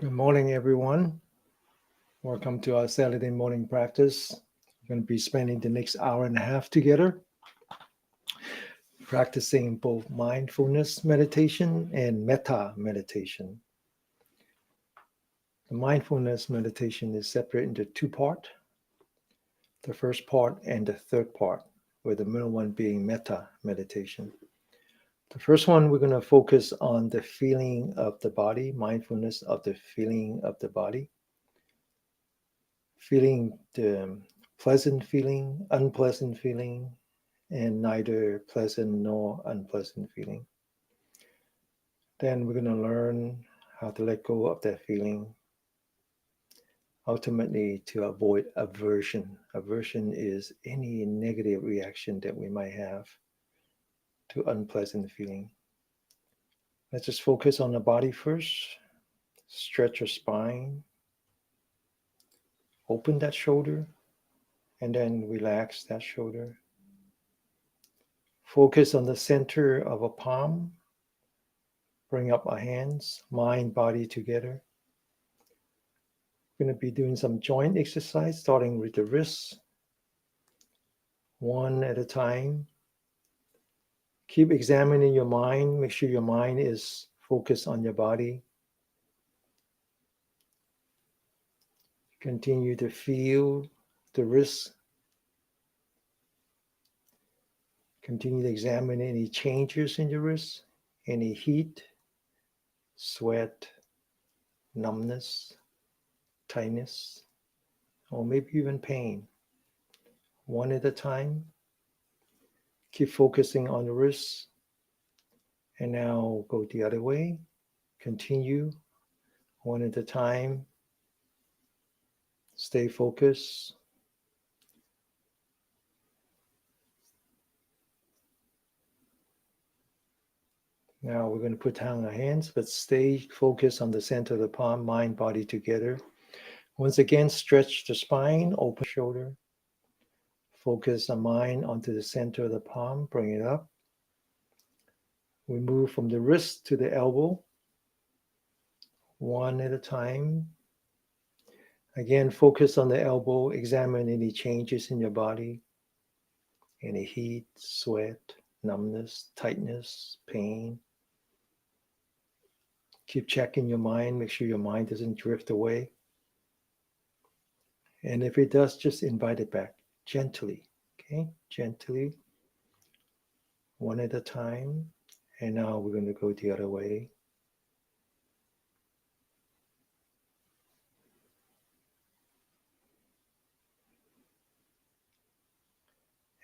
Good morning, everyone. Welcome to our Saturday morning practice. We're going to be spending the next hour and a half together, practicing both mindfulness meditation and metta meditation. The mindfulness meditation is separated into two parts, the first part and the third part, with the middle one being metta meditation. The first one, we're going to focus on the feeling of the body, mindfulness of the feeling of the body, feeling the pleasant feeling, unpleasant feeling, and neither pleasant nor unpleasant feeling. Then we're going to learn how to let go of that feeling, ultimately to avoid aversion. Aversion is any negative reaction that we might have to unpleasant feeling. Let's just focus on the body first. Stretch your spine, open that shoulder, and then relax that shoulder. Focus on the center of a palm. Bring up our hands, mind, body together. We're going to be doing some joint exercise, starting with the wrists, one at a time. Keep examining your mind. Make sure your mind is focused on your body. Continue to feel the wrists. Continue to examine any changes in your wrists, any heat, sweat, numbness, tightness, or maybe even pain. One at a time. Keep focusing on the wrists. And now go the other way. Continue one at a time. Stay focused. Now we're going to put down our hands, but stay focused on the center of the palm, mind, body together. Once again, stretch the spine, open the shoulder. Focus the mind onto the center of the palm, bring it up. We move from the wrist to the elbow, one at a time. Again, focus on the elbow, examine any changes in your body, any heat, sweat, numbness, tightness, pain. Keep checking your mind, make sure your mind doesn't drift away. And if it does, just invite it back gently, okay? Gently, one at a time. And now we're going to go the other way.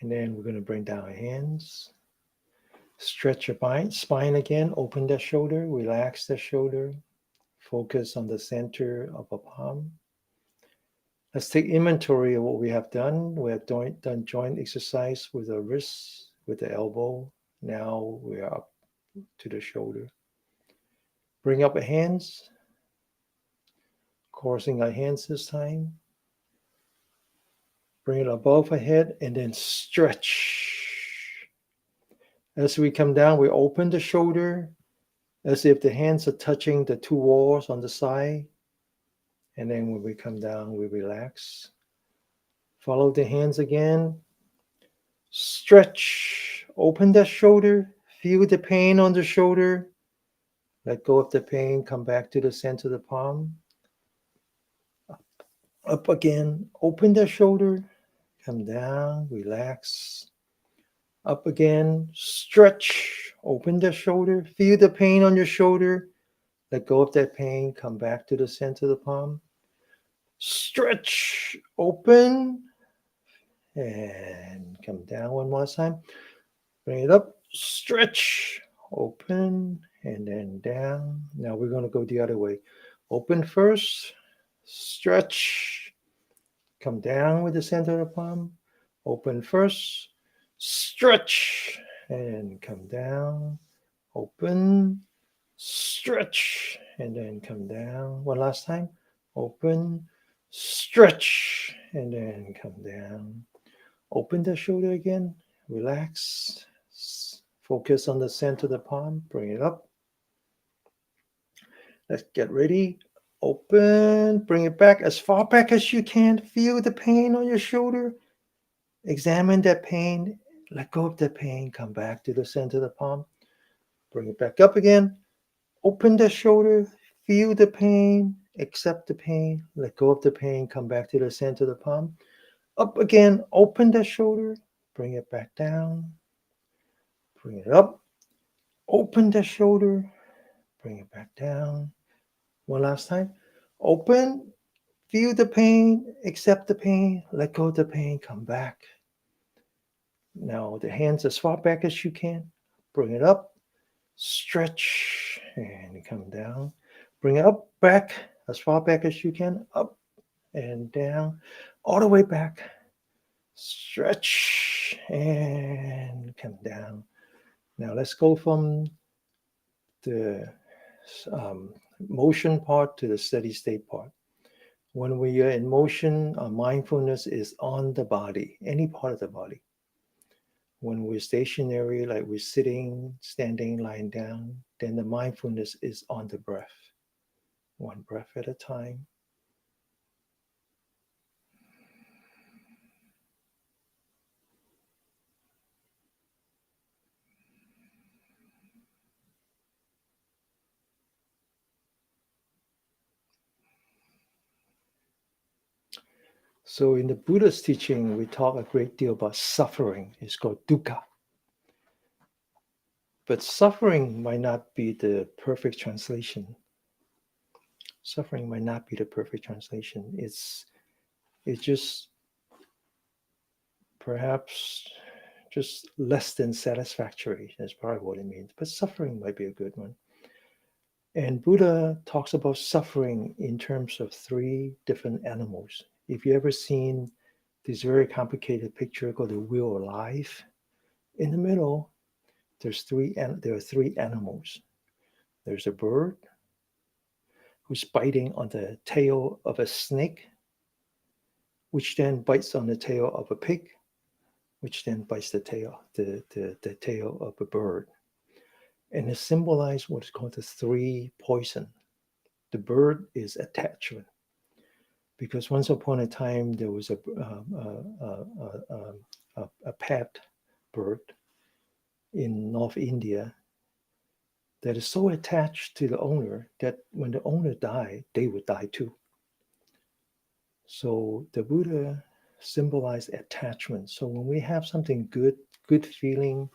And then we're going to bring down our hands. Stretch your spine again, open the shoulder, relax the shoulder. Focus on the center of a palm. Let's take inventory of what we have done. We have done joint exercise with the wrists, with the elbow. Now we are up to the shoulder. Bring up our hands, crossing our hands this time. Bring it above our head and then stretch. As we come down, we open the shoulder as if the hands are touching the two walls on the side. And then when we come down, we relax. Follow the hands again. Stretch. Open that shoulder. Feel the pain on the shoulder. Let go of the pain. Come back to the center of the palm. Up again. Open the shoulder. Come down. Relax. Up again. Stretch. Open the shoulder. Feel the pain on your shoulder. Let go of that pain. Come back to the center of the palm. Stretch. Open. And come down one more time. Bring it up. Stretch. Open. And then down. Now we're going to go the other way. Open first. Stretch. Come down with the center of the palm. Open first. Stretch. And come down. Open. Stretch. And then come down. One last time. Open. Stretch. And then come down. Open the shoulder again. Relax. Focus on the center of the palm. Bring it up. Let's get ready. Open, bring it back as far back as you can. Feel the pain on your shoulder. Examine that pain. Let go of that pain. Come back to the center of the palm. Bring it back up again. Open the shoulder. Feel the pain. Accept the pain. Let go of the pain. Come back to the center of the palm. Up again. Open the shoulder. Bring it back down. Bring it up. Open the shoulder. Bring it back down. One last time. Open. Feel the pain. Accept the pain. Let go of the pain. Come back. Now the hands as far back as you can. Bring it up. Stretch and come down. Bring it up, back, as far back as you can. Up and down. All the way back. Stretch and come down. Now let's go from the motion part to the steady state part. When we are in motion, our mindfulness is on the body, any part of the body. When we're stationary, like we're sitting, standing, lying down, then the mindfulness is on the breath. One breath at a time. So in the Buddha's teaching, we talk a great deal about suffering. It's called dukkha. But suffering might not be the perfect translation. Suffering might not be the perfect translation. It's just perhaps just less than satisfactory. That's probably what it means. But suffering might be a good one. And Buddha talks about suffering in terms of three different animals. If you ever seen this very complicated picture called the Wheel of Life, in the middle, there are three animals. There's a bird who's biting on the tail of a snake, which then bites on the tail of a pig, which then bites the tail of a bird. And it symbolizes what's called the three poison. The bird is attachment. Because once upon a time there was a pet bird in North India that is so attached to the owner that when the owner died, they would die too. So the Buddha symbolized attachment. So when we have something good feeling,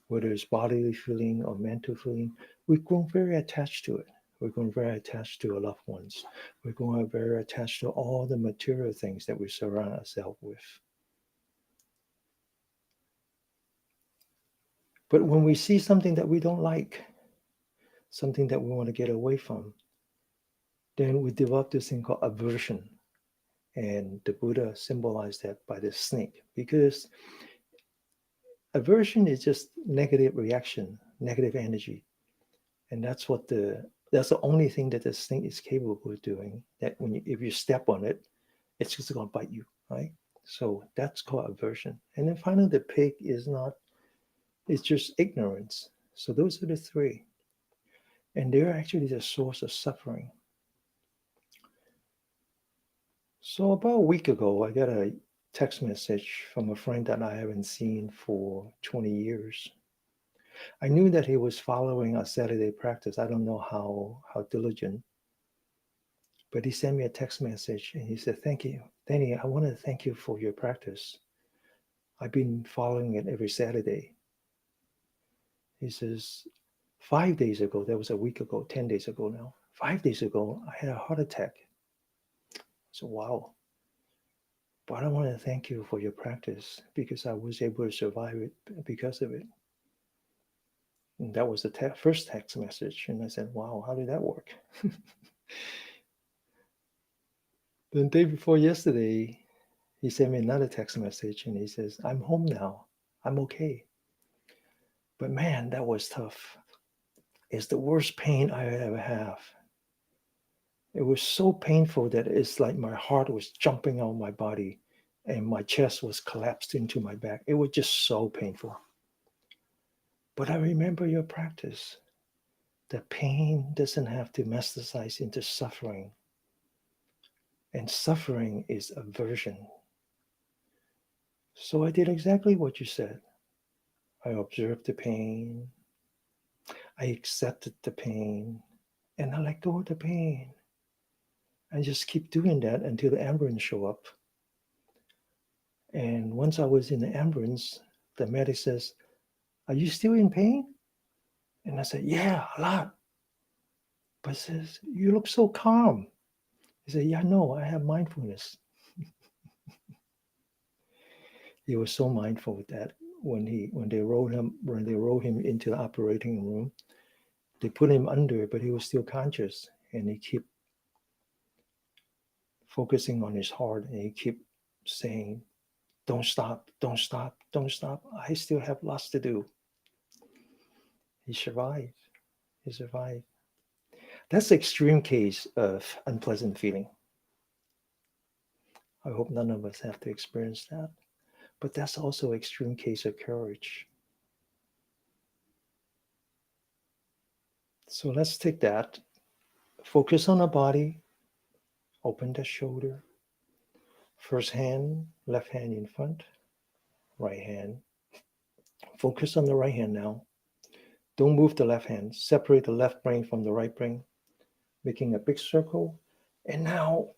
whether it's bodily feeling or mental feeling, we've grown very attached to it. We're going very attached to our loved ones. We're going very attached to all the material things that we surround ourselves with. But when we see something that we don't like, something that we want to get away from, then we develop this thing called aversion. And the Buddha symbolized that by the snake, because aversion is just negative reaction, negative energy. And that's the only thing that the snake is capable of doing. That if you step on it, it's just going to bite you, right? So that's called aversion. And then finally, the pig it's just ignorance. So those are the three. And they're actually the source of suffering. So about a week ago, I got a text message from a friend that I haven't seen for 20 years. I knew that he was following a Saturday practice. I don't know how diligent. But he sent me a text message and he said, "Thank you. Danny, I want to thank you for your practice. I've been following it every Saturday." He says, 5 days ago, that was a week ago, 10 days ago now. 5 days ago, I had a heart attack. So, wow. But I want to thank you for your practice because I was able to survive it because of it. And that was the first text message. And I said, wow, how did that work? The day before yesterday, he sent me another text message and he says, "I'm home now. I'm okay." But man, that was tough. It's the worst pain I ever have. It was so painful that it's like my heart was jumping out of my body and my chest was collapsed into my back. It was just so painful. But I remember your practice. The pain doesn't have to metastasize into suffering. And suffering is aversion. So I did exactly what you said. I observed the pain. I accepted the pain. And I let go of the pain. I just keep doing that until the ambulance show up. And once I was in the ambulance, the medic says, "Are you still in pain?" And I said, "Yeah, a lot." But says, "You look so calm." He said, "Yeah, no, I have mindfulness." He was so mindful that when they rolled him into the operating room, they put him under, but he was still conscious, and he kept focusing on his heart, and he kept saying, "Don't stop, don't stop, don't stop. I still have lots to do." He survived. He survived. That's the extreme case of unpleasant feeling. I hope none of us have to experience that. But that's also an extreme case of courage. So let's take that. Focus on the body. Open the shoulder. First hand, left hand in front, right hand. Focus on the right hand now. Don't move the left hand. Separate the left brain from the right brain, making a big circle. And now,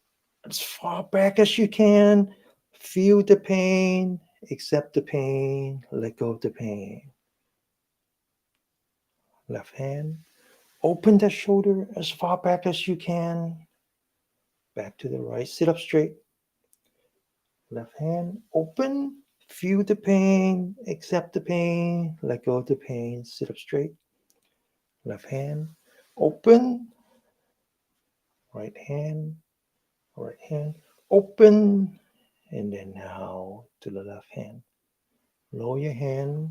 as far back as you can, feel the pain, accept the pain, let go of the pain. Left hand, open the shoulder as far back as you can. Back to the right, sit up straight. Left hand, open, feel the pain, accept the pain, let go of the pain, sit up straight. Left hand, open, right hand, open, and then now to the left hand. Lower your hand,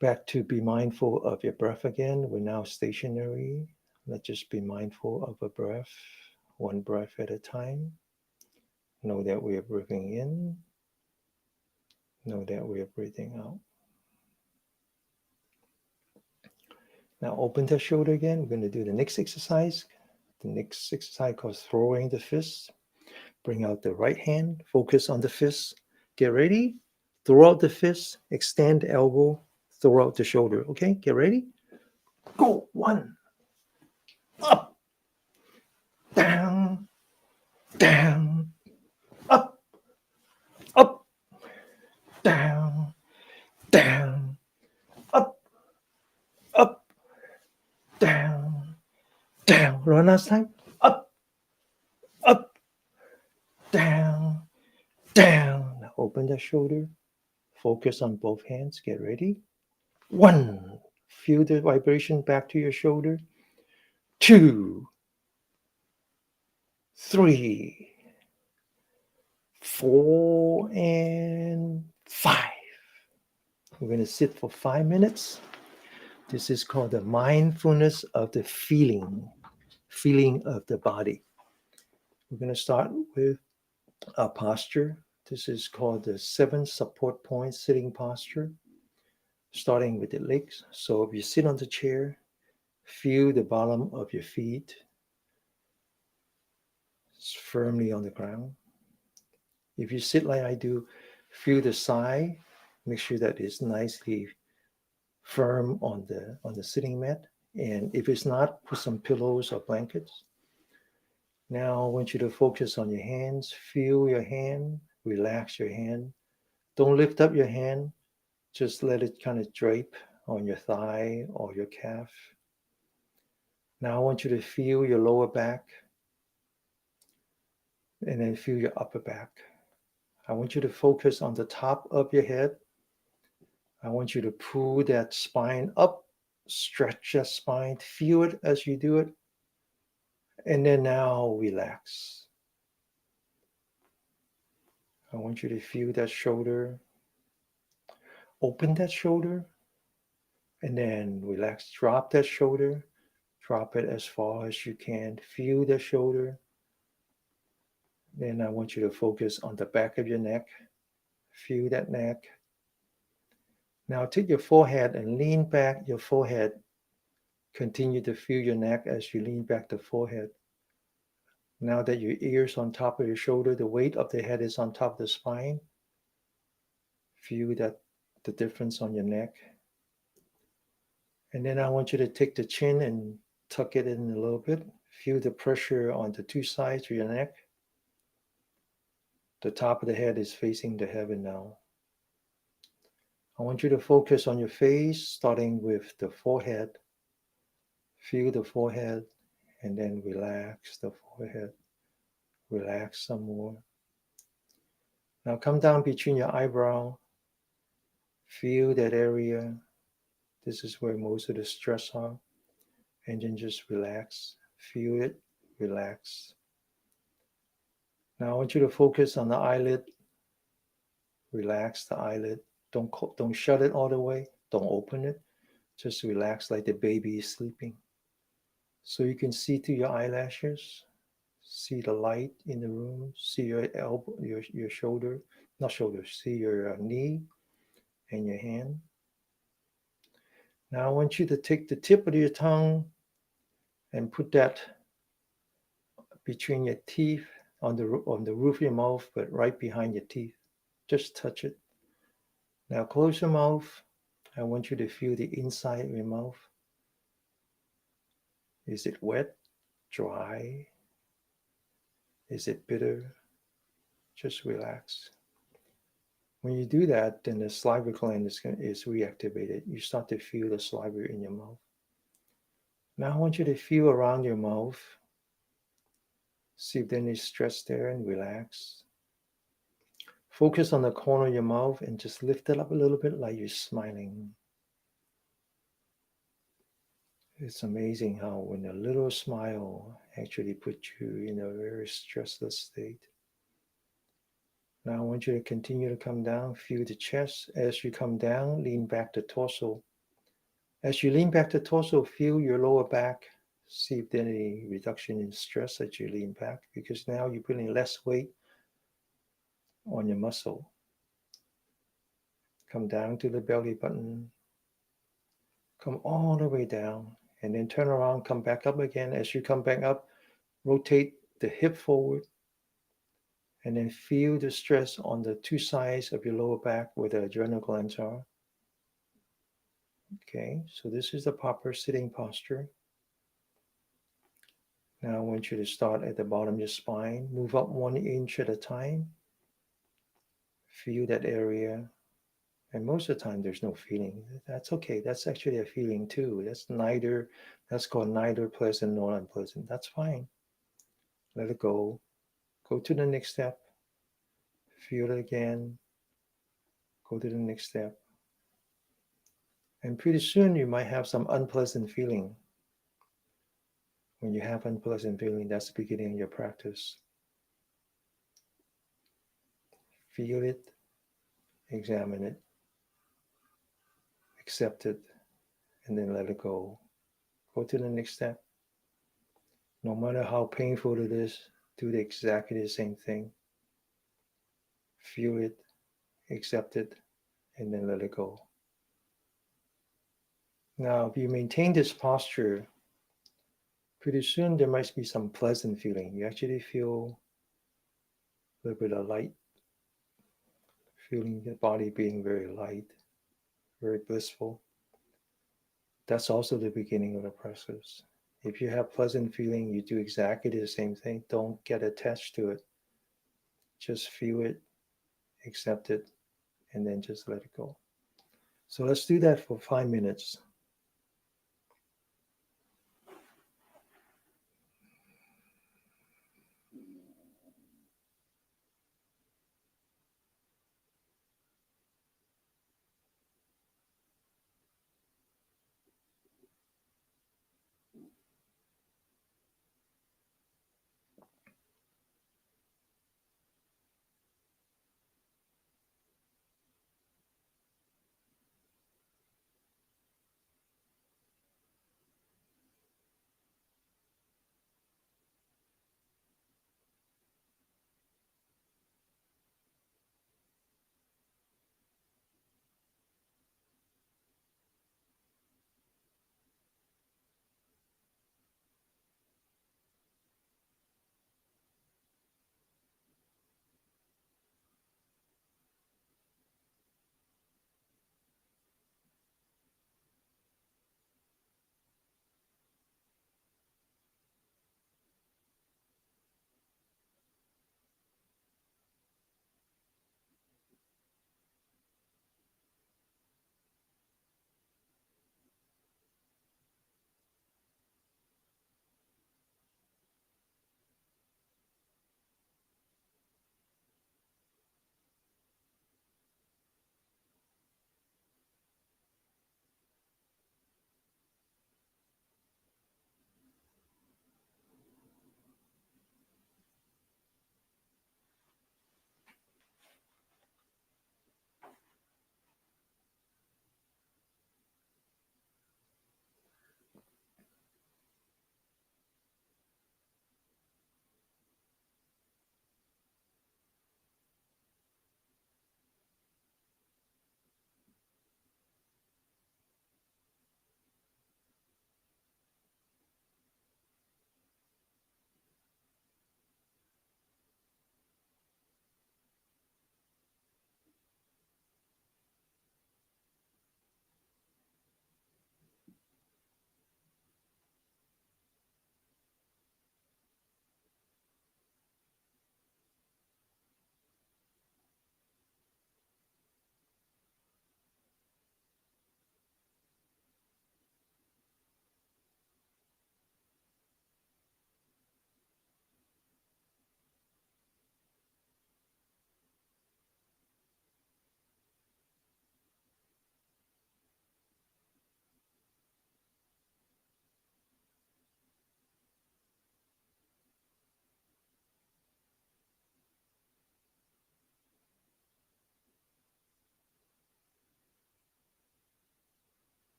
back to be mindful of your breath again. We're now stationary. Let's just be mindful of a breath, one breath at a time. Know that we are breathing in. Know that we are breathing out. Now open the shoulder again. We're going to do the next exercise. The next exercise called throwing the fist. Bring out the right hand. Focus on the fist. Get ready. Throw out the fist. Extend the elbow. Throw out the shoulder. Okay, get ready. Go. One. Up. Down. Down. Up. Up. Down. Down. Up. Up. Down. Down. One last time. Up. Up. Down. Down. Now open the shoulder. Focus on both hands. Get ready. One. Feel the vibration back to your shoulder. Two. Three. Four. And five. We're going to sit for 5 minutes. This is called the mindfulness of the feeling of the body. We're going to start with our posture. This is called the 7 support points sitting posture, starting with the legs. So if you sit on the chair, feel the bottom of your feet firmly on the ground. If you sit like I do, feel the side. Make sure that it's nicely firm on the sitting mat. And if it's not, put some pillows or blankets. Now I want you to focus on your hands. Feel your hand. Relax your hand. Don't lift up your hand. Just let it kind of drape on your thigh or your calf. Now I want you to feel your lower back and then feel your upper back. I want you to focus on the top of your head. I want you to pull that spine up, stretch that spine, feel it as you do it. And then now relax. I want you to feel that shoulder. Open that shoulder and then relax. Drop that shoulder. Drop it as far as you can. Feel the shoulder. Then I want you to focus on the back of your neck. Feel that neck. Now take your forehead and lean back your forehead Continue to feel your neck as you lean back the forehead. Now that your ears on top of your shoulder, the weight of the head is on top of the spine. Feel that the difference on your neck. And then I want you to take the chin and tuck it in a little bit. Feel the pressure on the two sides of your neck. The top of the head is facing the heaven now. I want you to focus on your face, starting with the forehead. Feel the forehead and then relax the forehead. Relax some more. Now come down between your eyebrow. Feel that area. This is where most of the stress are. And then just relax. Feel it. Relax. Now I want you to focus on the eyelid. Relax the eyelid. Don't shut it all the way. Don't open it. Just relax like the baby is sleeping. So you can see through your eyelashes. See the light in the room. See your elbow, your shoulder. Not shoulder. See your knee and your hand. Now I want you to take the tip of your tongue and put that between your teeth on the roof of your mouth, but right behind your teeth. Just touch it. Now close your mouth. I want you to feel the inside of your mouth. Is it wet? Dry? Is it bitter? Just relax. When you do that, then the salivary gland is reactivated. You start to feel the saliva in your mouth. Now I want you to feel around your mouth. See if there's any stress there and relax. Focus on the corner of your mouth and just lift it up a little bit like you're smiling. It's amazing how when a little smile actually puts you in a very stressless state. Now I want you to continue to come down, feel the chest. As you come down, lean back the torso. As you lean back the torso, feel your lower back. See if there's any reduction in stress as you lean back, because now you're putting less weight on your muscle. Come down to the belly button. Come all the way down. And then turn around, come back up again. As you come back up, rotate the hip forward. And then feel the stress on the two sides of your lower back where the adrenal glands are. Okay, so this is the proper sitting posture. Now I want you to start at the bottom of your spine. Move up 1 inch at a time. Feel that area. And most of the time there's no feeling. That's okay. That's actually a feeling too. That's called neither pleasant nor unpleasant. That's fine. Let it go. Go to the next step. Feel it again. Go to the next step. And pretty soon you might have some unpleasant feeling. When you have unpleasant feeling, that's the beginning of your practice. Feel it. Examine it. Accept it. And then let it go. Go to the next step. No matter how painful it is, do exactly the same thing. Feel it, accept it, and then let it go. Now, if you maintain this posture, pretty soon there might be some pleasant feeling. You actually feel a little bit of light, feeling the body being very light, very blissful. That's also the beginning of the process. If you have pleasant feeling, you do exactly the same thing. Don't get attached to it. Just feel it, accept it, and then just let it go. So let's do that for 5 minutes.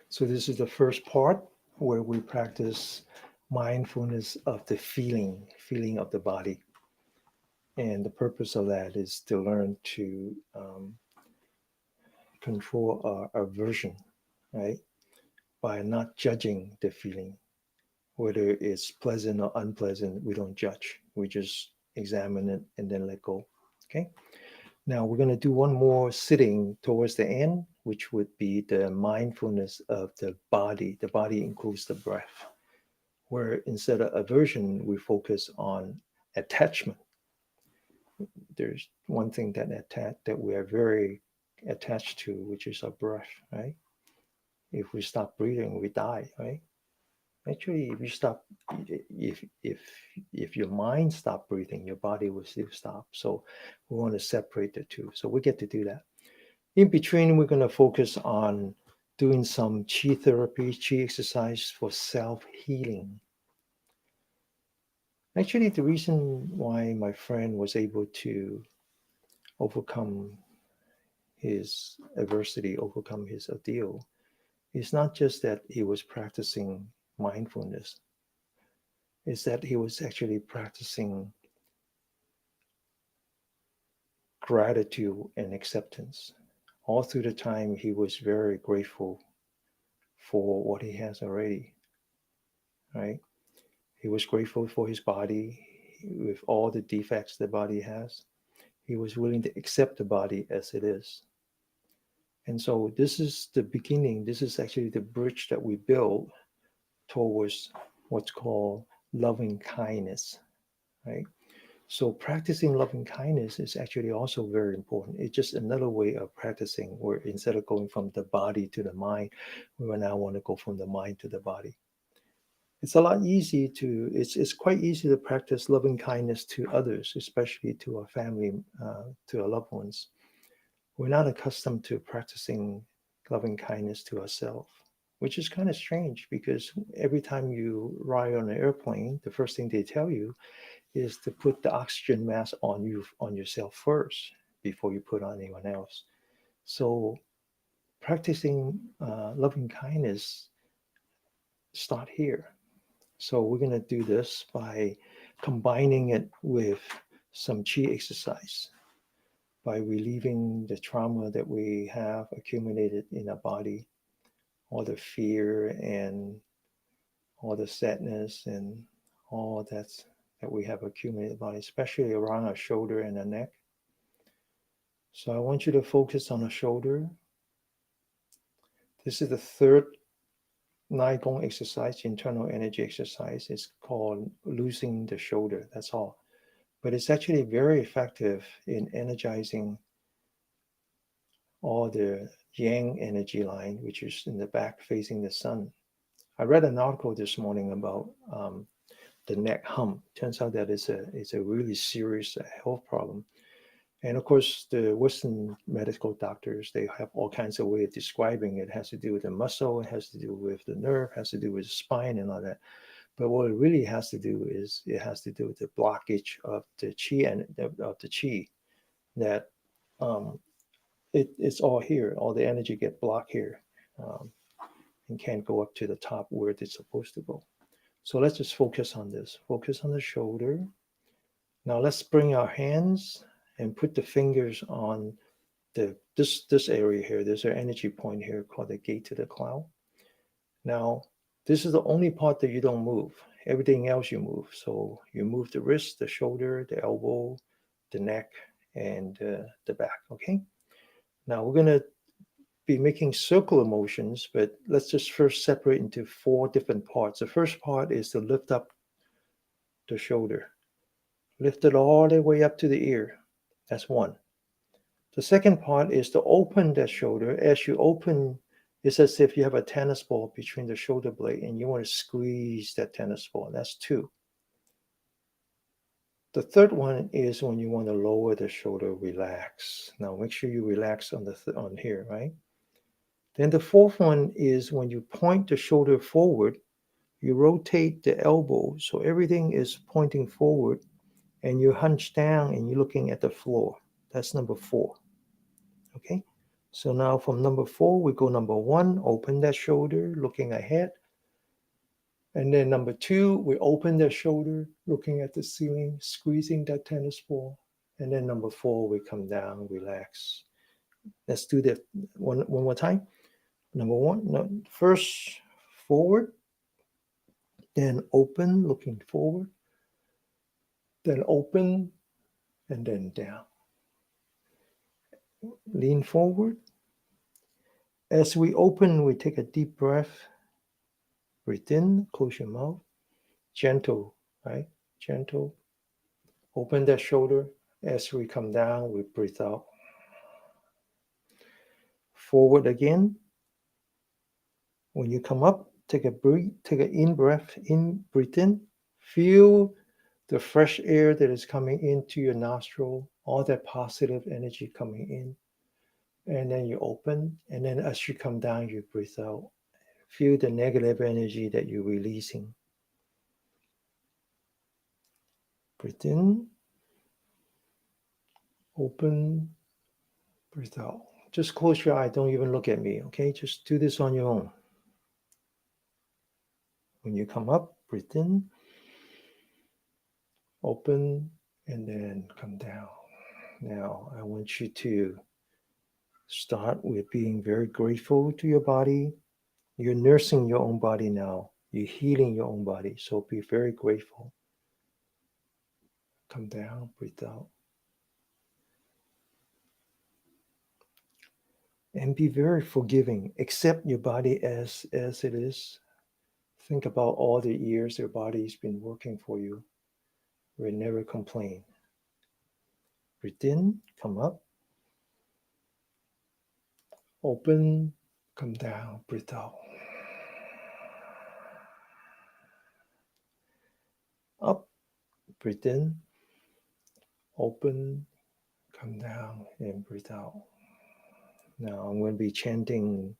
So this is the first part where we practice mindfulness of the feeling of the body. And the purpose of that is to learn to control our aversion, right? By not judging the feeling, whether it's pleasant or unpleasant, we don't judge. We just examine it and then let go. Okay. Now we're going to do one more sitting towards the end, which would be the mindfulness of the body. The body includes the breath, where instead of aversion, we focus on attachment. There's one thing that we are very attached to, which is our breath, right? If we stop breathing, we die, right? Actually, if you stop, if if if your mind stop breathing, your body will still stop. So we want to separate the two. So we get to do that. In between, we're going to focus on doing some chi therapy, chi exercise for self healing. Actually, the reason why my friend was able to overcome his adversity, overcome his ordeal, is not just that he was practicing mindfulness, is that he was actually practicing gratitude and acceptance. All through the time, he was very grateful for what he has already, right? He was grateful for his body with all the defects the body has. He was willing to accept the body as it is. And so this is the beginning. This is actually the bridge that we build towards what's called loving kindness, right? So practicing loving kindness is actually also very important. It's just another way of practicing where instead of going from the body to the mind, we now want to go from the mind to the body. It's quite easy to practice loving kindness to others, especially to our family, to our loved ones. We're not accustomed to practicing loving kindness to ourselves, which is kind of strange because every time you ride on an airplane, the first thing they tell you is to put the oxygen mask on yourself first before you put on anyone else. So practicing loving kindness start here. So we're going to do this by combining it with some chi exercise, by relieving the trauma that we have accumulated in our body, all the fear and all the sadness and all that we have accumulated body, especially around our shoulder and the neck. So I want you to focus on the shoulder. This is the third Nai Gong exercise, internal energy exercise. It's called loosening the shoulder. That's all. But it's actually very effective in energizing all the yang energy line, which is in the back facing the sun. I read an article this morning about the neck hump. Turns out that it's a really serious health problem. And of course, the Western medical doctors, they have all kinds of way of describing it. It has to do with the muscle, it has to do with the nerve, it has to do with the spine and all that. But what it really has to do is it has to do with the blockage of the chi and of the chi that um, it's all here. All the energy get blocked here um, and can't go up to the top where it's supposed to go. So let's just focus on this. Focus on the shoulder. Now let's bring our hands and put the fingers on this area here. There's an energy point here called the gate to the cloud. Now, this is the only part that you don't move. Everything else you move. So you move the wrist, the shoulder, the elbow, the neck, and the back. Okay. Now we're gonna be making circular motions, but let's just first separate into four different parts. The first part is to lift up the shoulder. Lift it all the way up to the ear. That's one. The second part is to open that shoulder. As you open, it's as if you have a tennis ball between the shoulder blade and you want to squeeze that tennis ball. That's two. The third one is when you want to lower the shoulder, relax. Now make sure you relax on on here, right? Then the fourth one is when you point the shoulder forward, you rotate the elbow so everything is pointing forward and you hunch down and you're looking at the floor. That's number four. Okay? So now from number 4, we go number 1, open that shoulder, looking ahead. And then number 2, we open the shoulder, looking at the ceiling, squeezing that tennis ball. And then number 4, we come down, relax. Let's do that one more time. Number 1, no, first forward, then open, looking forward, then open, and then down. Lean forward. As we open, we take a deep breath. Breathe in, close your mouth. Gentle, right? Gentle. Open that shoulder. As we come down, we breathe out. Forward again. When you come up, take a in breath, breathe in. Feel the fresh air that is coming into your nostril, all that positive energy coming in. And then you open, and then as you come down, you breathe out. Feel the negative energy that you're releasing. Breathe in, open, breathe out. Just close your eye. Don't even look at me, okay? Just do this on your own. When you come up, breathe in, open, and then come down. Now, I want you to start with being very grateful to your body. You're nursing your own body now. You're healing your own body. So be very grateful. Come down, breathe out. And be very forgiving. Accept your body as it is. Think about all the years your body's been working for you. We never complain. Breathe in, come up. Open, come down, breathe out. Up, breathe in. Open, come down, and breathe out. Now I'm going to be chanting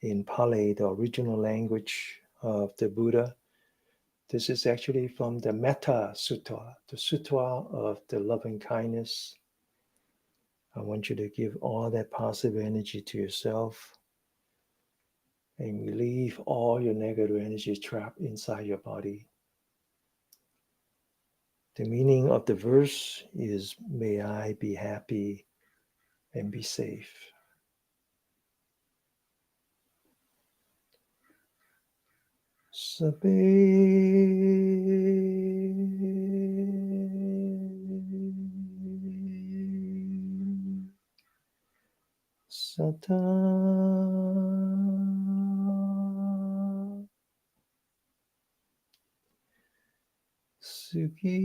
in Pali, the original language of the Buddha. This is actually from the Metta Sutta, the Sutta of the loving kindness. I want you to give all that positive energy to yourself and relieve all your negative energy trapped inside your body. The meaning of the verse is, may I be happy and be safe. Sabe Sata Suki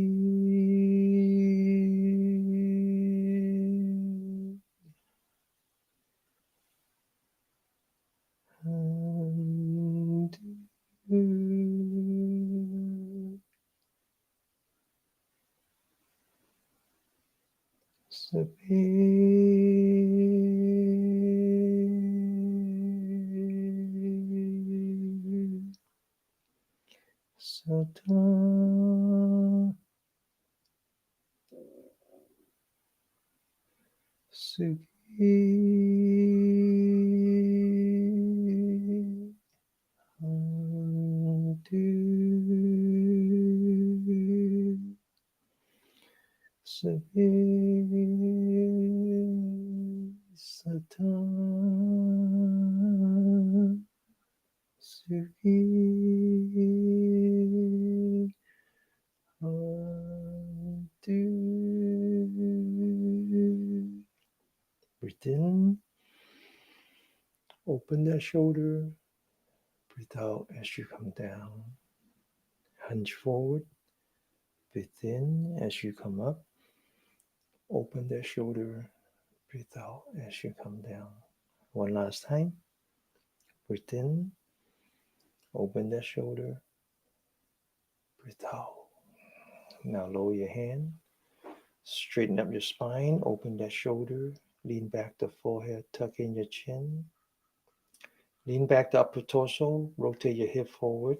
Sata Suki Hantu Sabe Sata Suki Hantu. Breathe in, open that shoulder, breathe out as you come down. Hunch forward, breathe in as you come up, open that shoulder, breathe out as you come down. One last time. Breathe in, open that shoulder, breathe out. Now lower your hand, straighten up your spine, open that shoulder, lean back the forehead, tuck in your chin. Lean back the upper torso, rotate your hip forward,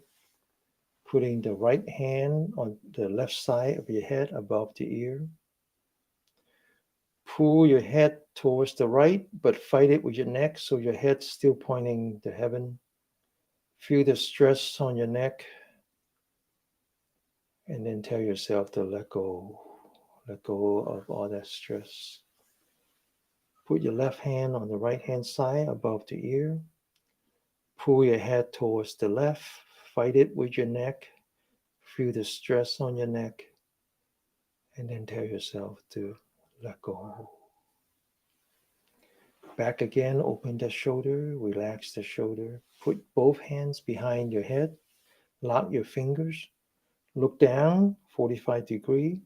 putting the right hand on the left side of your head above the ear. Pull your head towards the right, but fight it with your neck so your head's still pointing to heaven. Feel the stress on your neck, and then tell yourself to let go. Let go of all that stress. Put your left hand on the right hand side above the ear. Pull your head towards the left. Fight it with your neck. Feel the stress on your neck. And then tell yourself to let go. Back again, open the shoulder, relax the shoulder. Put both hands behind your head. Lock your fingers. Look down, 45 degrees.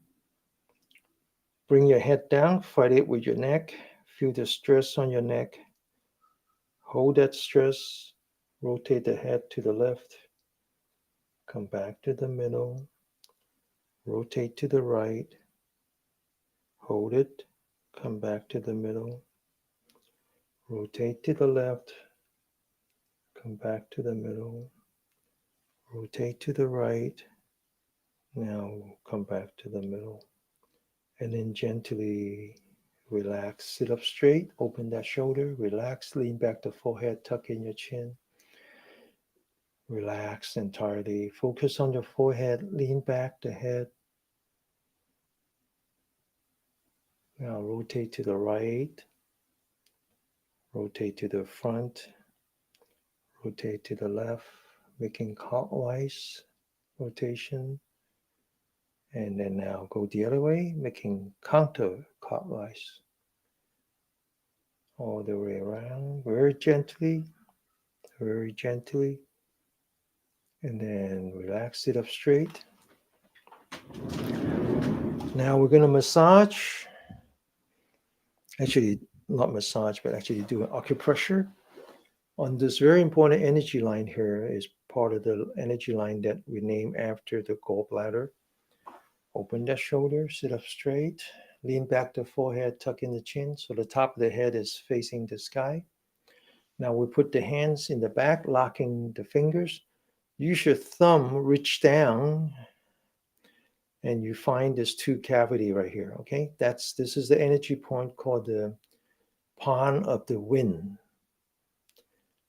Bring your head down, fight it with your neck. Feel the stress on your neck. Hold that stress. Rotate the head to the left. Come back to the middle. Rotate to the right. Hold it. Come back to the middle. Rotate to the left. Come back to the middle. Rotate to the right. Now come back to the middle. And then gently relax. Sit up straight. Open that shoulder. Relax. Lean back the forehead. Tuck in your chin. Relax entirely. Focus on your forehead. Lean back the head. Now rotate to the right. Rotate to the front. Rotate to the left. Making clockwise rotation. And then now go the other way, making counterclockwise. All the way around, very gently, very gently. And then relax, sit up straight. Now we're going to massage. Actually, not massage, but actually do an acupressure on this very important energy line here. Is part of the energy line that we name after the gallbladder. Open that shoulder, sit up straight, lean back the forehead, tuck in the chin so the top of the head is facing the sky. Now we put the hands in the back, locking the fingers. Use your thumb, reach down, and you find this tooth cavity right here, okay? This is the energy point called the pawn of the wind.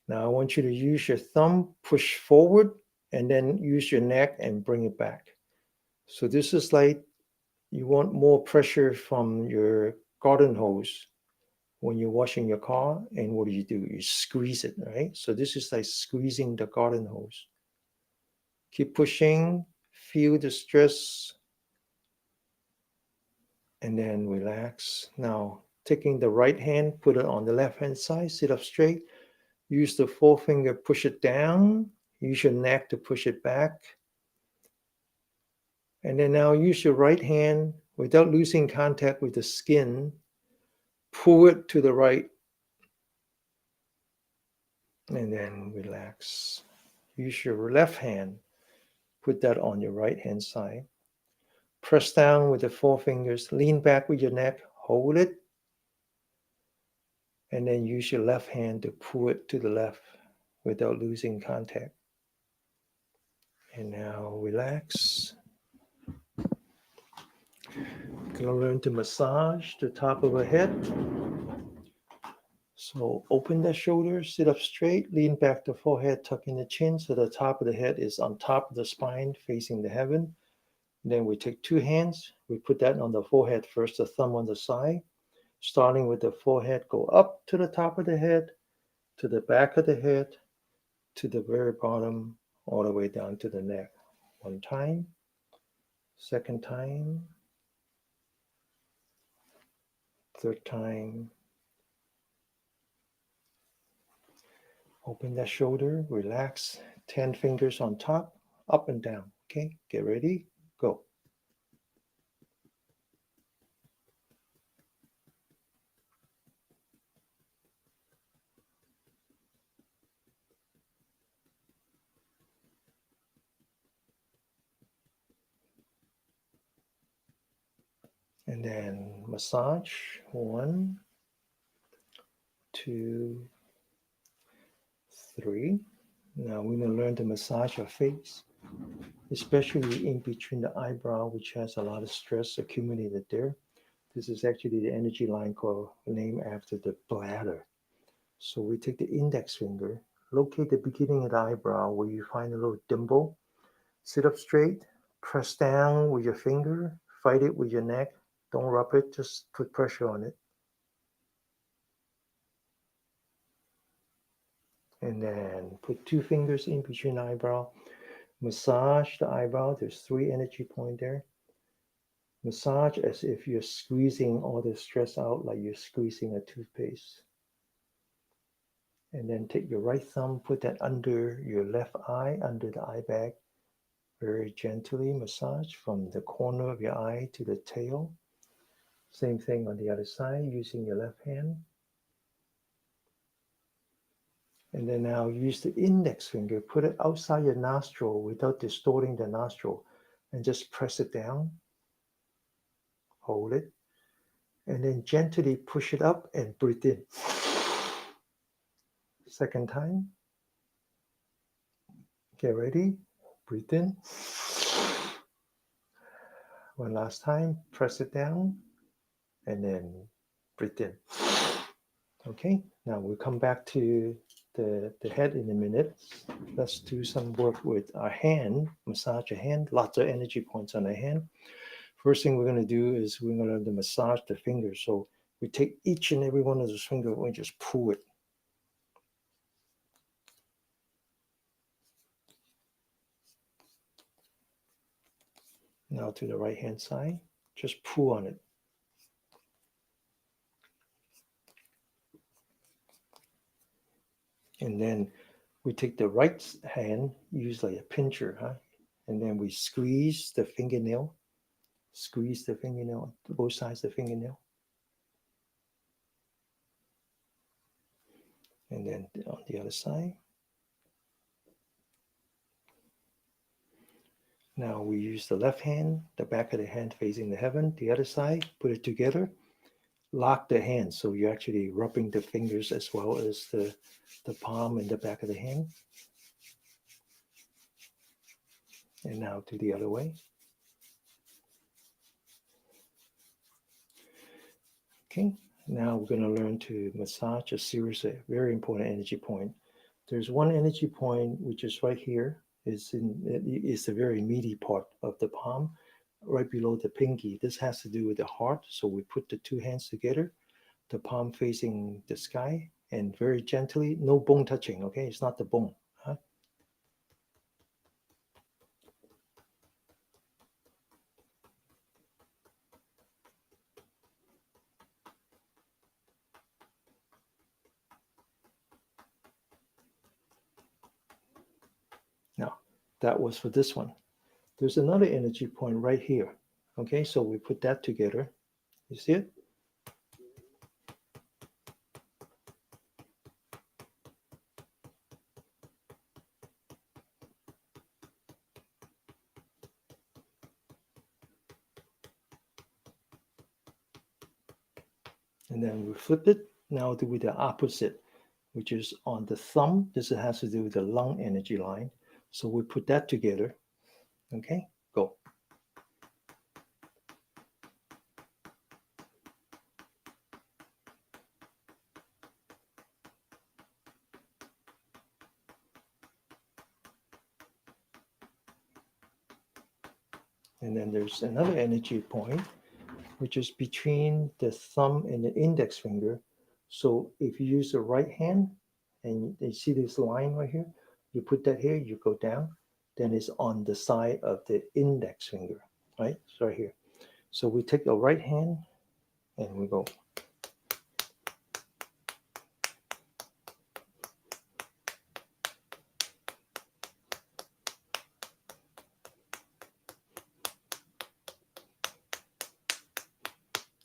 Now I want you to use your thumb, push forward, and then use your neck and bring it back. So this is like you want more pressure from your garden hose when you're washing your car. And what do? You squeeze it, right? So this is like squeezing the garden hose. Keep pushing, feel the stress, and then relax. Now, taking the right hand, put it on the left hand side, sit up straight. Use the forefinger, push it down. Use your neck to push it back. And then now use your right hand without losing contact with the skin. Pull it to the right. And then relax. Use your left hand. Put that on your right hand side. Press down with the forefingers. Lean back with your neck. Hold it. And then use your left hand to pull it to the left without losing contact. And now relax. We're going to learn to massage the top of the head. So open the shoulders, sit up straight, lean back the forehead, tuck in the chin so the top of the head is on top of the spine facing the heaven. And then we take two hands, we put that on the forehead first, the thumb on the side. Starting with the forehead, go up to the top of the head, to the back of the head, to the very bottom, all the way down to the neck. One time, second time, third time. Open that shoulder, relax, 10 fingers on top, up and down. Okay, get ready, go. And then massage, 1, 2, 3. Now we're going to learn to massage your face, especially in between the eyebrow, which has a lot of stress accumulated there. This is actually the energy line called named after the bladder. So we take the index finger, locate the beginning of the eyebrow where you find a little dimple, sit up straight, press down with your finger, fight it with your neck. Don't rub it, just put pressure on it. And then put 2 fingers in between the eyebrow. Massage the eyebrow. There's 3 energy points there. Massage as if you're squeezing all the stress out like you're squeezing a toothpaste. And then take your right thumb, put that under your left eye, under the eye bag. Very gently massage from the corner of your eye to the tail. Same thing on the other side, using your left hand. And then now use the index finger, put it outside your nostril without distorting the nostril, and just press it down. Hold it. And then gently push it up and breathe in. Second time. Get ready. Breathe in. One last time. Press it down. And then breathe in. Okay, now we'll come back to the head in a minute. Let's do some work with our hand. Massage your hand. Lots of energy points on the hand. First thing we're going to do is we're going to massage the fingers. So we take each and every one of those fingers and we just pull it. Now to the right hand side, just pull on it. And then we take the right hand, use like a pincher, huh? And then we squeeze the fingernail. Squeeze the fingernail, both sides of the fingernail. And then on the other side. Now we use the left hand, the back of the hand facing the heaven, the other side, put it together, lock the hand. So you're actually rubbing the fingers as well as the palm and the back of the hand. And now to the other way. Okay, now we're going to learn to massage a series of very important energy point. There's one energy point which is right here. It's the very meaty part of the palm, right below the pinky. This has to do with the heart. So we put the 2 hands together, the palm facing the sky, and very gently, no bone touching. Okay, it's not the bone. Huh? Now, that was for this one. There's another energy point right here. Okay, so we put that together. You see it? And then we flip it. Now do with the opposite, which is on the thumb. This has to do with the lung energy line. So we put that together. Okay, go. And then there's another energy point, which is between the thumb and the index finger. So if you use the right hand, and you see this line right here, you put that here, you go down, then it's on the side of the index finger, right? So right here. So we take the right hand and we go.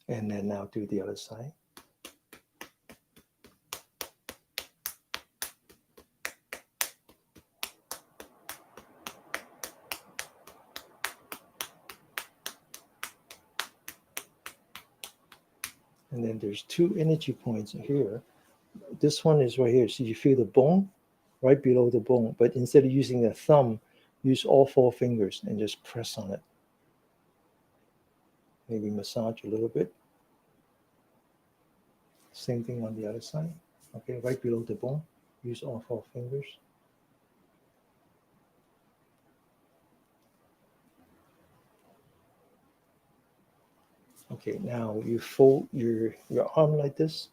And then now do the other side. And then there's 2 energy points here. This one is right here. So you feel the bone right below the bone, but instead of using the thumb, use all 4 fingers and just press on it. Maybe massage a little bit. Same thing on the other side. Okay, right below the bone. Use all 4 fingers. Okay, now you fold your arm like this.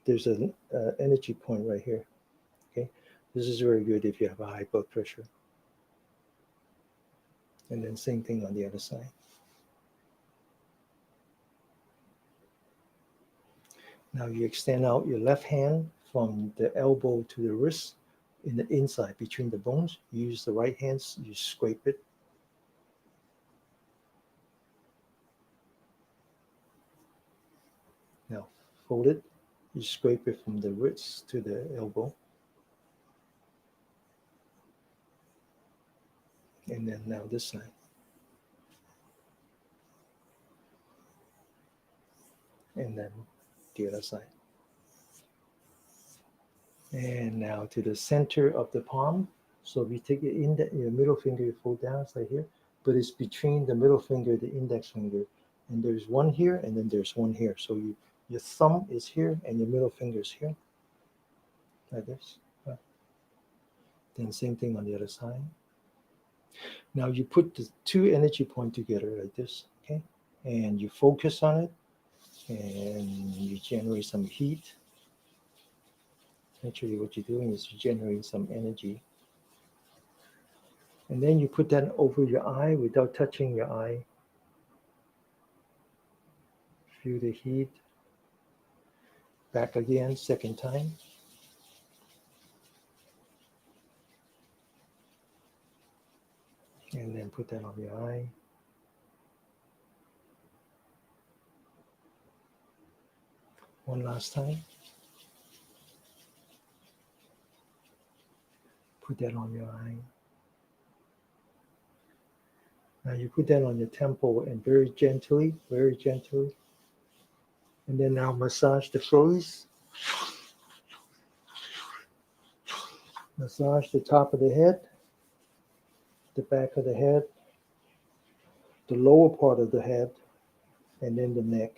There's an energy point right here. Okay, this is very good if you have a high blood pressure. And then same thing on the other side. Now you extend out your left hand from the elbow to the wrist in the inside between the bones. You use the right hand, you scrape it. Now fold it, you scrape it from the wrist to the elbow. And then now this side. And then the other side. And now to the center of the palm. So if you take your middle finger, you fold down, it's like here, but it's between the middle finger, the index finger, and there's one here, and then there's one here. So your thumb is here, and your middle finger is here, like this. Then same thing on the other side. Now you put the 2 energy points together like this, okay, and you focus on it, and you generate some heat. Actually, what you're doing is you're generating some energy. And then you put that over your eye without touching your eye. Feel the heat. Back again, second time. And then put that on your eye. One last time. Put that on your eye. Now you put that on your temple and very gently. And then now massage the face. Massage the top of the head, the back of the head, the lower part of the head, and then the neck.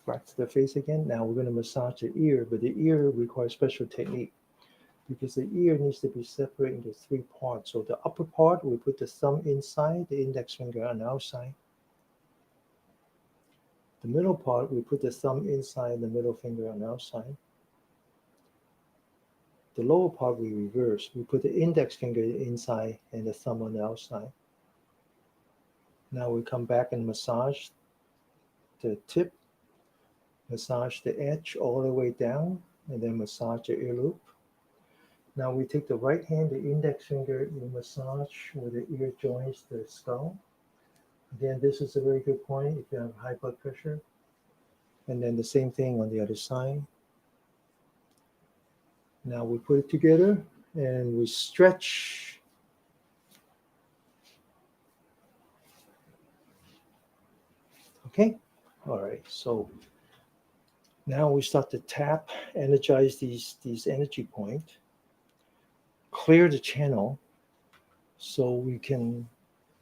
Back to the face again. Now we're going to massage the ear, but the ear requires special technique because the ear needs to be separated into 3 parts. So the upper part, we put the thumb inside, the index finger on the outside. The middle part, we put the thumb inside, the middle finger on the outside. The lower part, we reverse. We put the index finger inside and the thumb on the outside. Now we come back and massage the tip, massage the edge all the way down, and then massage the ear loop. Now we take the right hand, the index finger, we massage where the ear joins the skull. Again, this is a very good point if you have high blood pressure. And then the same thing on the other side. Now we put it together and we stretch. Okay, all right, so now we start to tap, energize these energy points, clear the channel so we can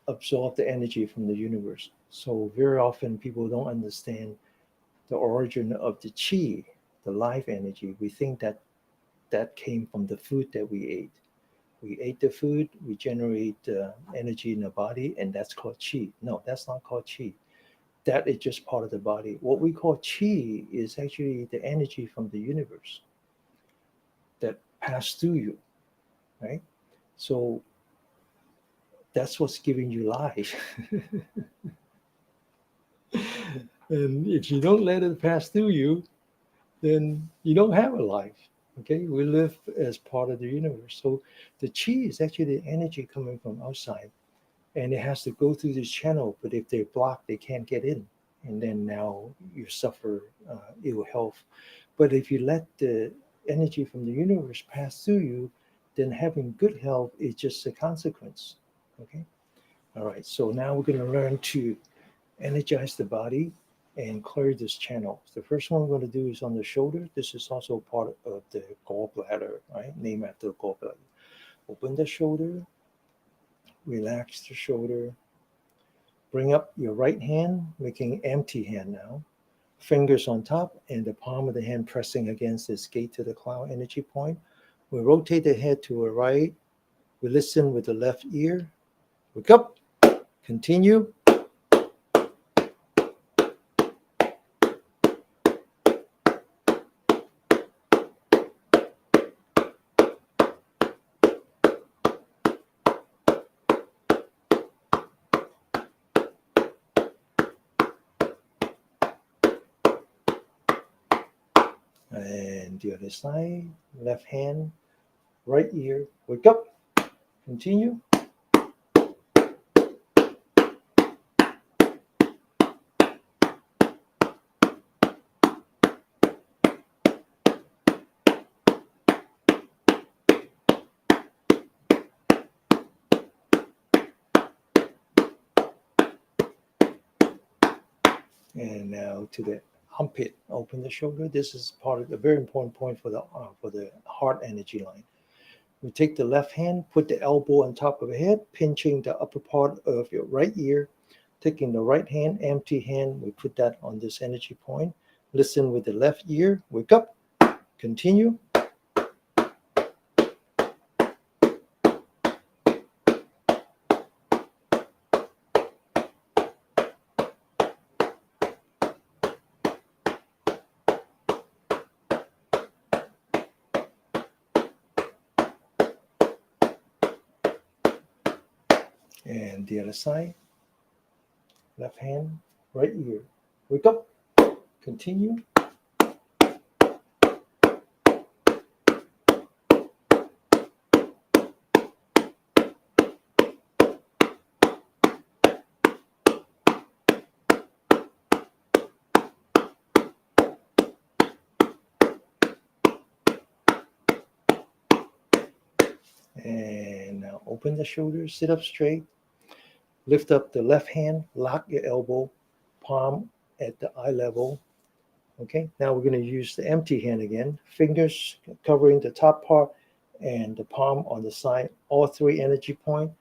absorb the energy from the universe. So very often people don't understand the origin of the chi, the life energy. We think that came from the food that we ate. We ate the food, we generate energy in the body, and that's called chi. No, that's not called chi. That is just part of the body. What we call chi is actually the energy from the universe that passed through you, right? So that's what's giving you life. And if you don't let it pass through you, then you don't have a life. Okay, we live as part of the universe. So the chi is actually the energy coming from outside, and it has to go through this channel. But if they're blocked, they can't get in, and then now you suffer ill health. But if you let the energy from the universe pass through you, then having good health is just a consequence. Okay, all right. So now we're going to learn to energize the body and clear this channel. The first one we're going to do is on the shoulder. This is also part of the gallbladder, right? Named after the gallbladder. Open the shoulder, relax the shoulder. Bring up your right hand, making empty hand now. fingers on top and the palm of the hand pressing against this gate to the cloud energy point. We rotate the head to the right. We listen with the left ear. Wake up. Continue. And the other side, left hand, right ear, wake up, continue. And now to the armpit, open the shoulder. This is part of a very important point for the heart energy line. We take the left hand, put the elbow on top of the head, pinching the upper part of your right ear. Taking the right hand, empty hand, we put that on this energy point. Listen with the left ear. Wake up. Continue. And the other side. Left hand, right ear. Wake up. Continue. And now open the shoulders, sit up straight. Lift up the left hand, lock your elbow, palm at the eye level. Okay, now we're going to use the empty hand again. Fingers covering the top part and the palm on the side. All three energy point,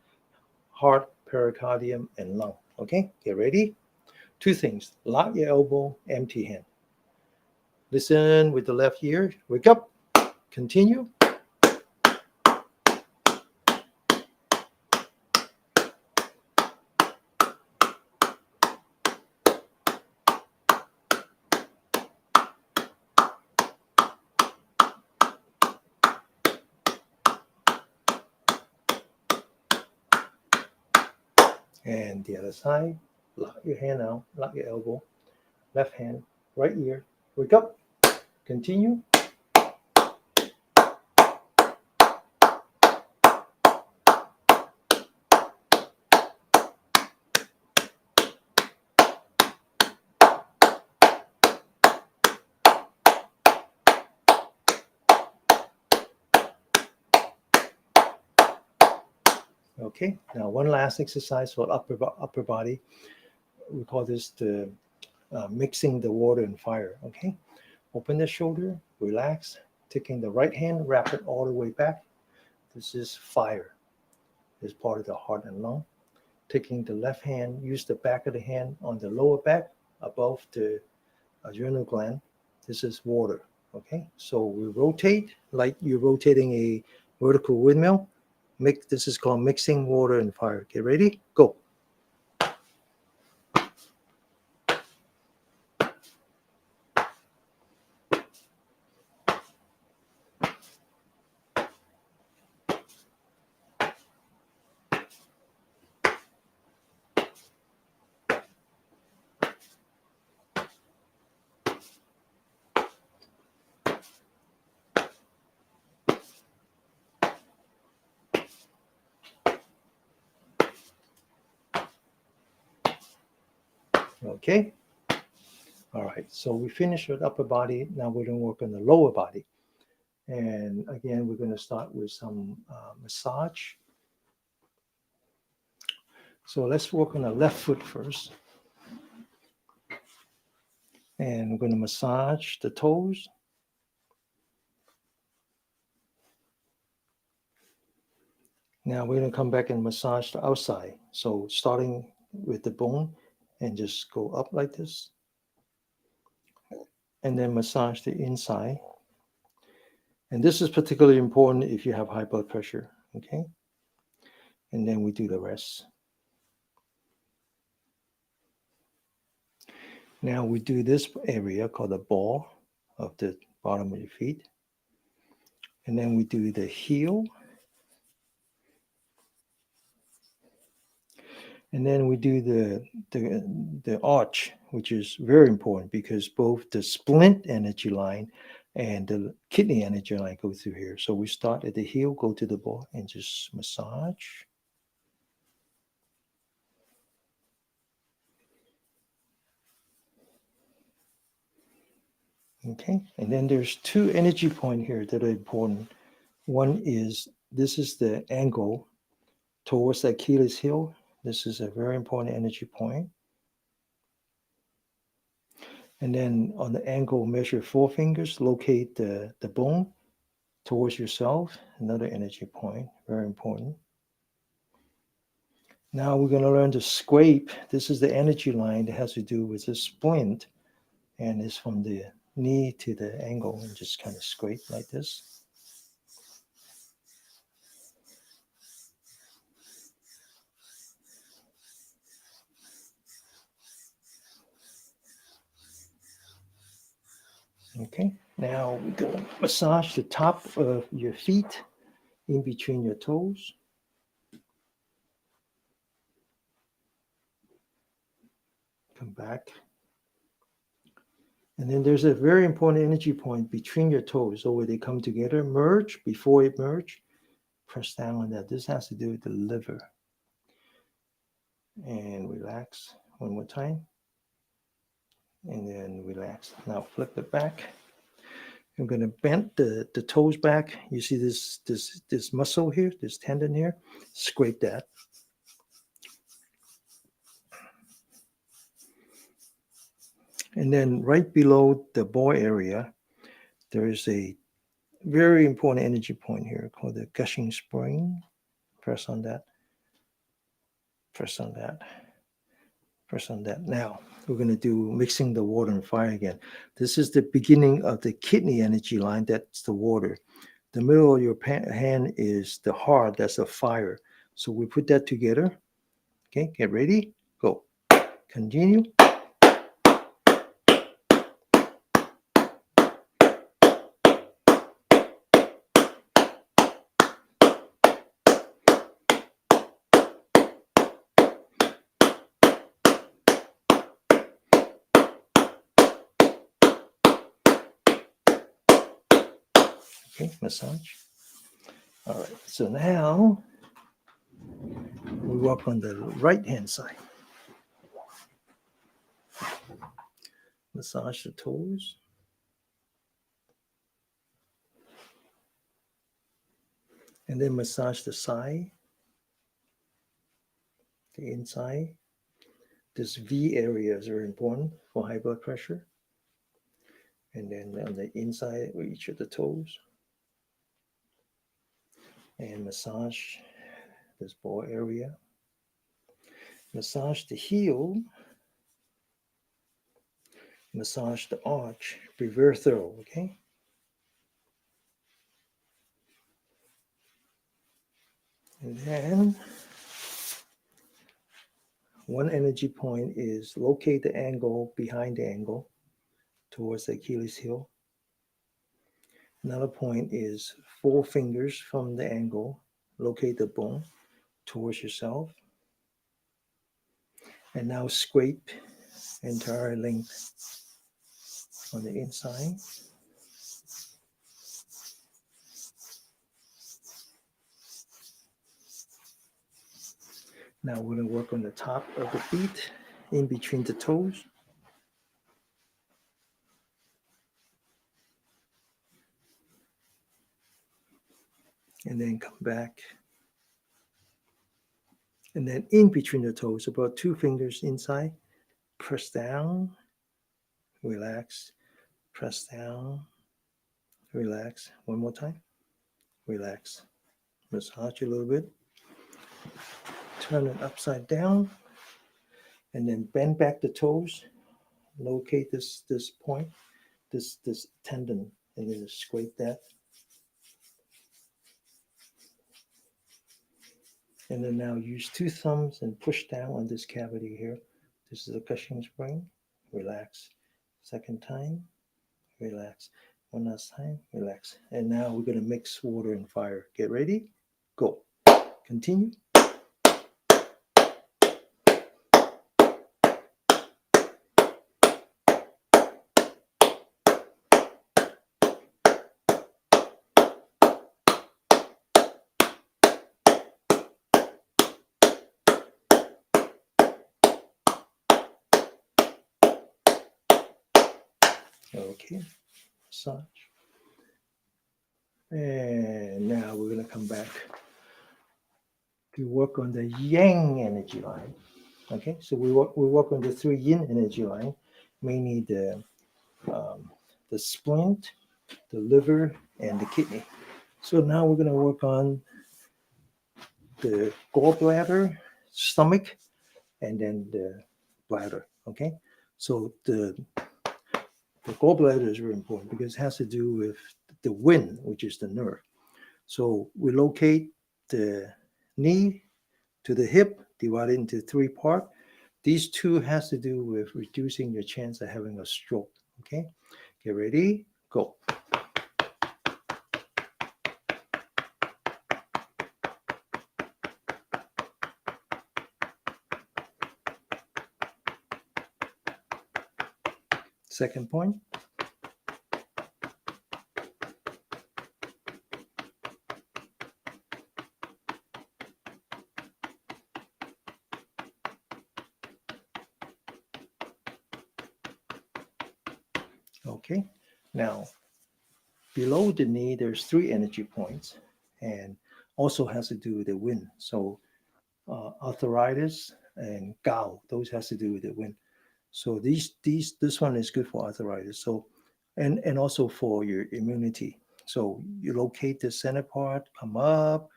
heart, pericardium, and lung. Okay, get ready. Two things. Lock your elbow, empty hand. Listen with the left ear. Wake up. Continue. And the other side, lock your hand out, lock your elbow, left hand, right ear, wake up, continue. Okay, now one last exercise for upper body. We call this the mixing the water and fire. Okay, open the shoulder, relax, taking the right hand, wrap it all the way back. This is fire. This is part of the heart and lung. Taking the left hand, use the back of the hand on the lower back above the adrenal gland. This is water. Okay, so we rotate like you're rotating a vertical windmill. This is called mixing water and fire. Get ready? Go. Okay. All right. So we finished with upper body. Now we're going to work on the lower body. And again, we're going to start with some massage. So let's work on the left foot first. And we're going to massage the toes. Now we're going to come back and massage the outside. So starting with the bone and just go up like this. and then massage the inside. And this is particularly important if you have high blood pressure, okay? And then we do the rest. Now we do this area called the ball of the bottom of your feet. And then we do the heel. And then we do the arch, which is very important because both the splint energy line and the kidney energy line go through here. So we start at the heel, go to the ball, and just massage. Okay, and then there's two energy points here that are important. One is, this is the angle towards the Achilles heel. This is a very important energy point. And then on the angle, measure 4 fingers, locate the bone towards yourself, another energy point, very important. Now we're going to learn to scrape. This is the energy line that has to do with the splint, and it's from the knee to the ankle, and just kind of scrape like this. Okay, now we're going to massage the top of your feet in between your toes. Come back. And then there's a very important energy point between your toes. So where they come together, merge, before it merge, press down on that. This has to do with the liver. And relax one more time. And then relax. Now flip it back. I'm going to bend the toes back. You see this muscle here, this tendon here? Scrape that. And then right below the ball area, there is a very important energy point here called the gushing spring. Press on that. Press on that. Press on that. Now, we're going to do mixing the water and fire again. This is the beginning of the kidney energy line. That's the water. The middle of your hand is the heart. That's the fire. So we put that together. Okay, get ready. Go. Continue. Okay, massage. All right, so now we work on the right hand side. Massage the toes. And then massage the side, the inside. This V area is very important for high blood pressure. And then on the inside of each of the toes. And massage this ball area. Massage the heel. Massage the arch. Be very thorough, okay? And then one energy point is locate the angle behind the angle towards the Achilles heel. Another point is 4 fingers from the angle, locate the bone towards yourself. And now scrape entire length on the inside. Now we're going to work on the top of the feet, in between the toes. And then come back. And then in between the toes, about 2 fingers inside. Press down, relax, press down, relax. One more time, relax. Massage a little bit. Turn it upside down. And then bend back the toes. Locate this point. this tendon, and then scrape that. And then now use 2 thumbs and push down on this cavity here. This is a Cushing spring. Relax. Second time, relax. One last time, relax. And now we're going to mix water and fire. Get ready? Go. Continue. Okay, massage. And now we're going to come back to work on the yang energy line. Okay, so we work on the 3 yin energy line, mainly the splint, the liver, and the kidney. So now we're going to work on the gallbladder, stomach, and then the bladder. Okay, so the gallbladder is very important because it has to do with the wind, which is the nerve. So we locate the knee to the hip, divided into 3 parts. These 2 has to do with reducing your chance of having a stroke. Okay, get ready, go. Second point. Okay, now below the knee, there's 3 energy points, and also has to do with the wind. So arthritis and gout, those has to do with the wind. So this one is good for arthritis. So and also for your immunity. So you locate the center part, come up,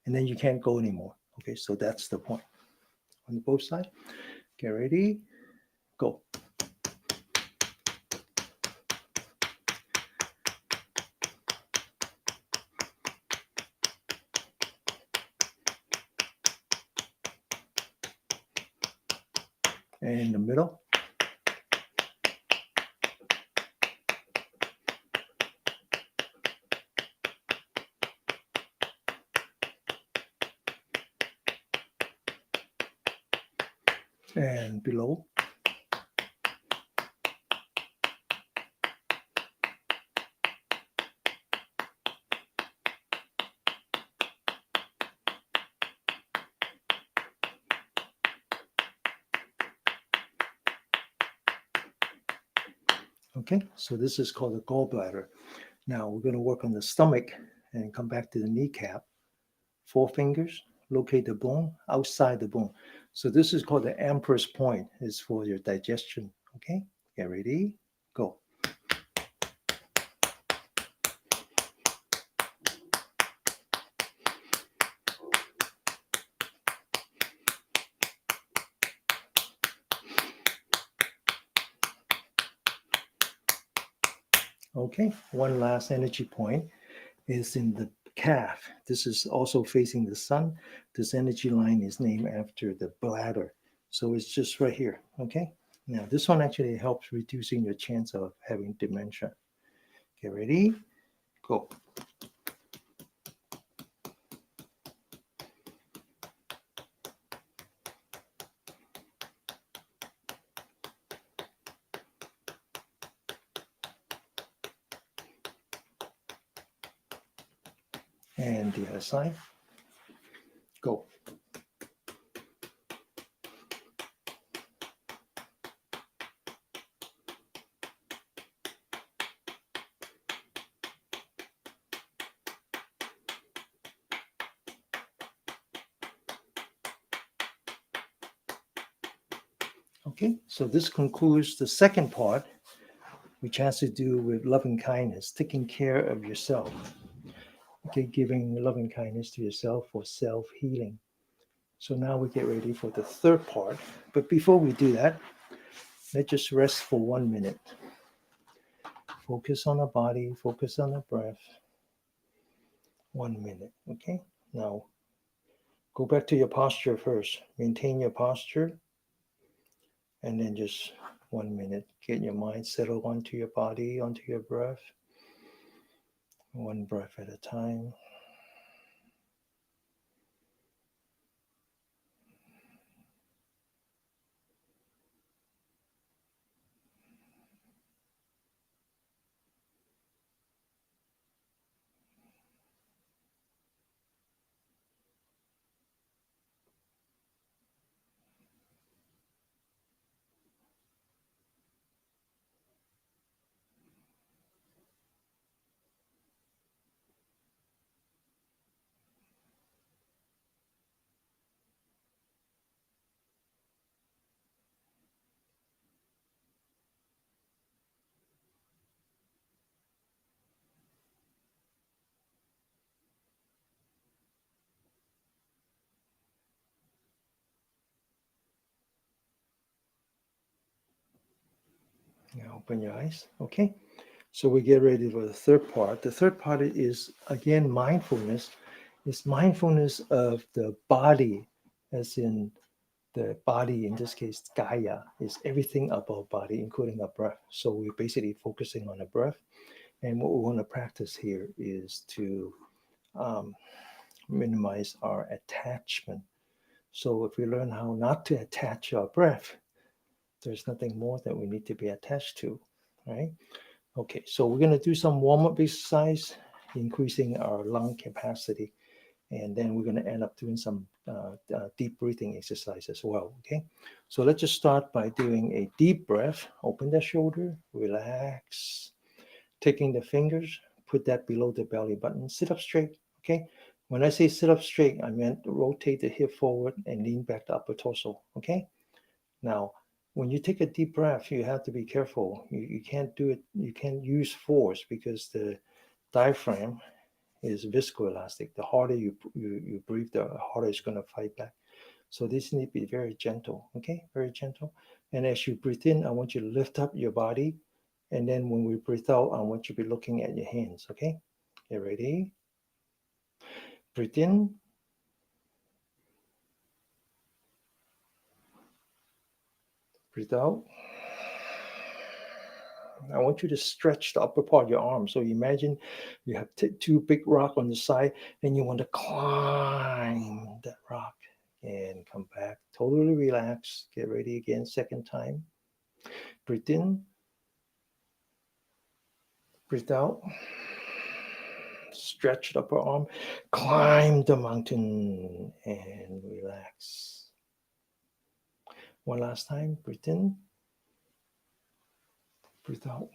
and then you can't go anymore. Okay, so that's the point. On both sides, get ready, go. And in the middle. And below. Okay, so this is called the gallbladder. Now we're going to work on the stomach and come back to the kneecap. 4 fingers, locate the bone outside the bone. So this is called the Empress point. It's for your digestion. Okay, get ready, go. Okay, one last energy point is in the calf. This is also facing the sun. This energy line is named after the bladder. So it's just right here. Okay, now this one actually helps reducing your chance of having dementia. Get ready, go. And the other side, go. Okay, so this concludes the second part, which has to do with loving kindness, taking care of yourself. Okay, giving loving kindness to yourself for self-healing. So now we get ready for the third part. But before we do that, let's just rest for 1 minute. Focus on the body, focus on the breath. 1 minute, okay? Now, go back to your posture first. Maintain your posture, and then just 1 minute. Get your mind settled onto your body, onto your breath. One breath at a time. Now open your eyes, okay? So we get ready for the third part. The third part is, again, mindfulness. It's mindfulness of the body, as in the body, in this case, Gaia, is everything about body, including our breath. So we're basically focusing on the breath. And what we want to practice here is to minimize our attachment. So if we learn how not to attach our breath, there's nothing more that we need to be attached to, right? Okay, so we're going to do some warm-up exercise, increasing our lung capacity. And then we're going to end up doing some deep breathing exercise as well, okay? So let's just start by doing a deep breath. Open the shoulder, relax. Taking the fingers, put that below the belly button. Sit up straight, okay? When I say sit up straight, I meant rotate the hip forward and lean back the upper torso, okay? Now, when you take a deep breath, you have to be careful. You can't do it, you can't use force because the diaphragm is viscoelastic. The harder you breathe, the harder it's going to fight back. So this need to be very gentle, okay? Very gentle. And as you breathe in, I want you to lift up your body. And then when we breathe out, I want you to be looking at your hands, okay? You ready? Breathe in. Breathe out. I want you to stretch the upper part of your arm. So imagine you have two big rocks on the side, and you want to climb that rock and come back. Totally relax. Get ready again, second time. Breathe in. Breathe out. Stretch the upper arm. Climb the mountain and relax. One last time. Breathe in. Breathe out.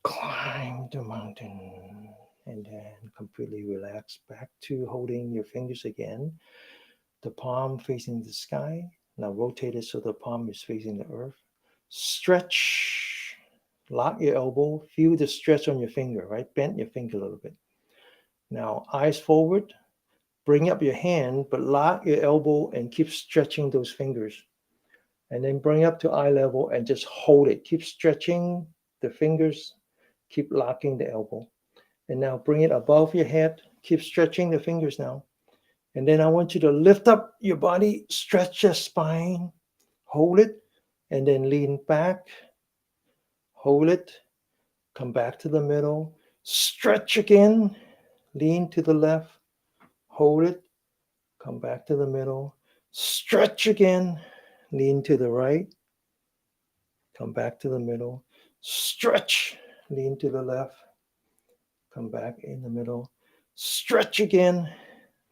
Climb the mountain and then completely relax back to holding your fingers again. The palm facing the sky. Now rotate it so the palm is facing the earth. Stretch. Lock your elbow. Feel the stretch on your finger, right? Bend your finger a little bit. Now eyes forward. Bring up your hand, but lock your elbow and keep stretching those fingers. And then bring up to eye level and just hold it. Keep stretching the fingers. Keep locking the elbow. And now bring it above your head. Keep stretching the fingers now. And then I want you to lift up your body, stretch your spine, hold it, and then lean back, hold it, come back to the middle, stretch again, lean to the left, hold it, come back to the middle, stretch again, lean to the right, come back to the middle, stretch, lean to the left, come back in the middle, stretch again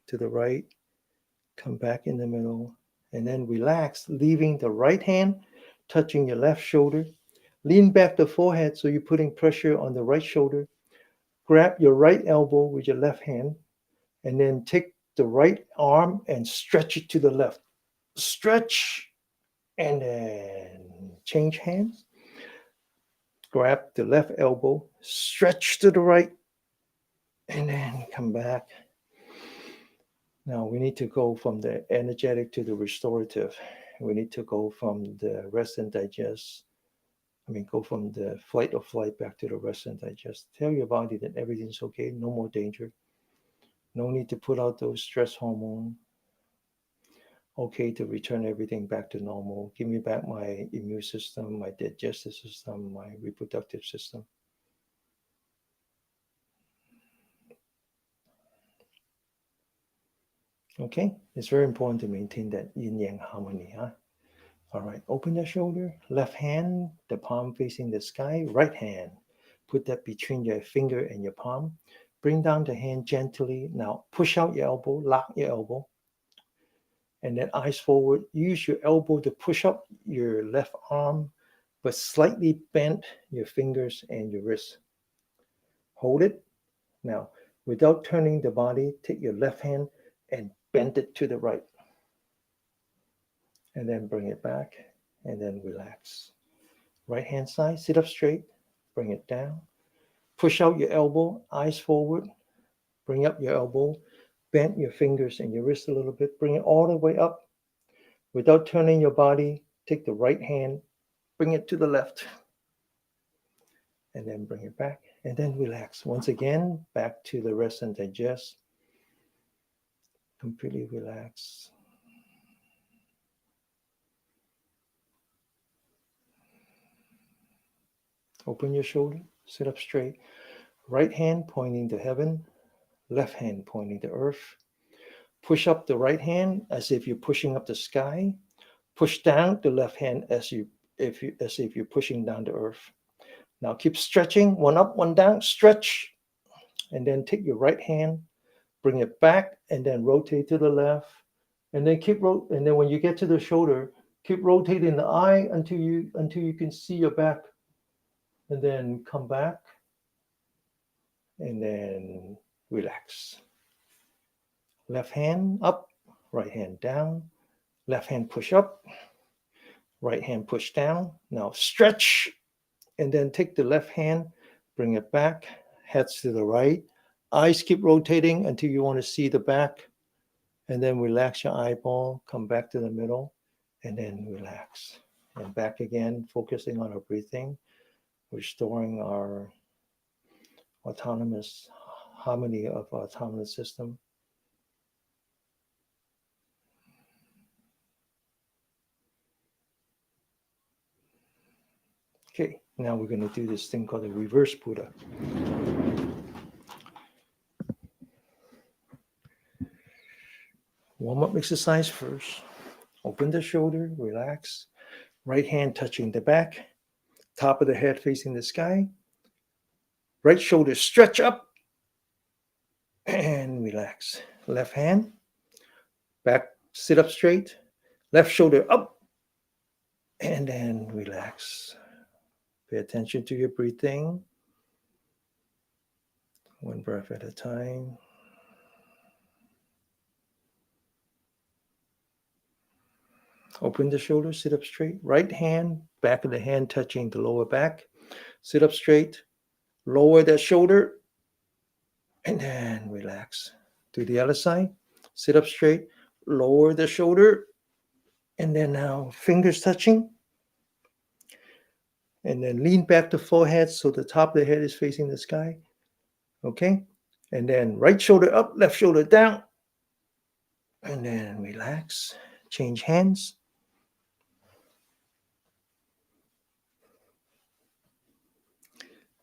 to the right, come back in the middle, and then relax, leaving the right hand touching your left shoulder. Lean back the forehead so you're putting pressure on the right shoulder. Grab your right elbow with your left hand, and then take the right arm and stretch it to the left. Stretch, and then change hands. Grab the left elbow, stretch to the right, and then come back. Now we need to go from the energetic to the restorative. We need to go from the rest and digest Go from the flight or flight back to the rest and digest. Tell your body that everything's okay, no more danger. No need to put out those stress hormones. Okay to return everything back to normal. Give me back my immune system, my digestive system, my reproductive system. Okay, it's very important to maintain that yin-yang harmony. All right, open the shoulder, left hand, the palm facing the sky, right hand. Put that between your finger and your palm. Bring down the hand gently. Now push out your elbow, lock your elbow, and then eyes forward. Use your elbow to push up your left arm, but slightly bend your fingers and your wrist. Hold it. Now, without turning the body, take your left hand and bend it to the right. And then bring it back and then relax. Right hand side, sit up straight, bring it down. Push out your elbow, eyes forward, bring up your elbow, bend your fingers and your wrist a little bit, bring it all the way up. Without turning your body, take the right hand, bring it to the left, and then bring it back, and then relax. Once again, back to the rest and digest. Completely relax. Open your shoulder, sit up straight. Right hand pointing to heaven, left hand pointing to earth. Push up the right hand as if you're pushing up the sky. Push down the left hand as if you're pushing down the earth. Now keep stretching, one up, one down, stretch, and then take your right hand, bring it back, and then rotate to the left, and then and then when you get to the shoulder, keep rotating the eye until you can see your back, and then come back, and then relax. Left hand up, right hand down, left hand push up, right hand push down. Now stretch, and then take the left hand, bring it back, heads to the right. Eyes keep rotating until you want to see the back, and then relax your eyeball, come back to the middle, and then relax. And back again, focusing on our breathing, restoring our autonomous harmony of our autonomous system. Okay, now we're going to do this thing called the reverse Buddha. Warm-up exercise first. Open the shoulder, relax. Right hand touching the back, top of the head facing the sky. Right shoulder stretch up and relax. Left hand, back, sit up straight. Left shoulder up and then relax. Pay attention to your breathing. One breath at a time. Open the shoulders, sit up straight. Right hand, back of the hand touching the lower back. Sit up straight. Lower that shoulder and then relax. Do the other side. Sit up straight. Lower the shoulder and then now fingers touching. And then lean back the forehead so the top of the head is facing the sky. Okay? And then right shoulder up, left shoulder down. And then relax. Change hands.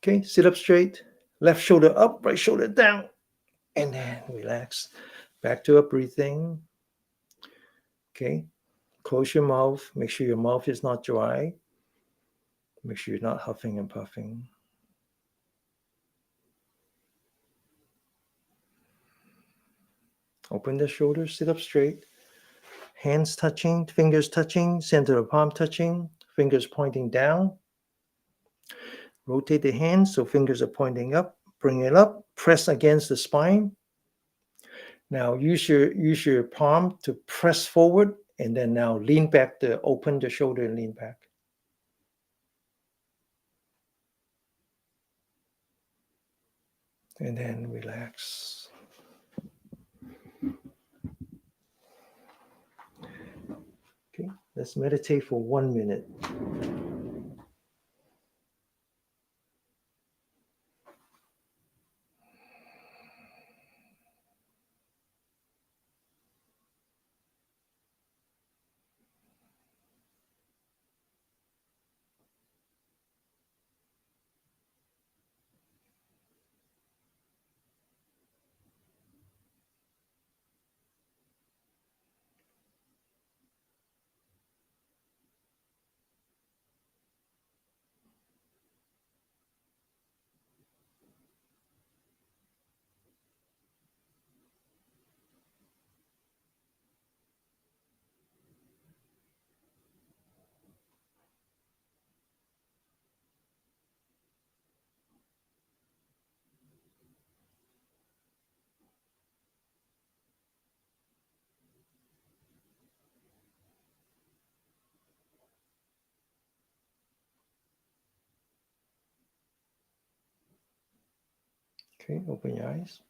Okay, sit up straight. Left shoulder up, right shoulder down. And then relax. Back to a breathing. Okay, close your mouth. Make sure your mouth is not dry. Make sure you're not huffing and puffing. Open the shoulders, sit up straight. Hands touching, fingers touching, center of palm touching, fingers pointing down. Rotate the hands so fingers are pointing up. Bring it up, press against the spine. Now use your palm to press forward and then now lean back to open the shoulder and lean back. And then relax. Okay, let's meditate for 1 minute. Okay, open your eyes.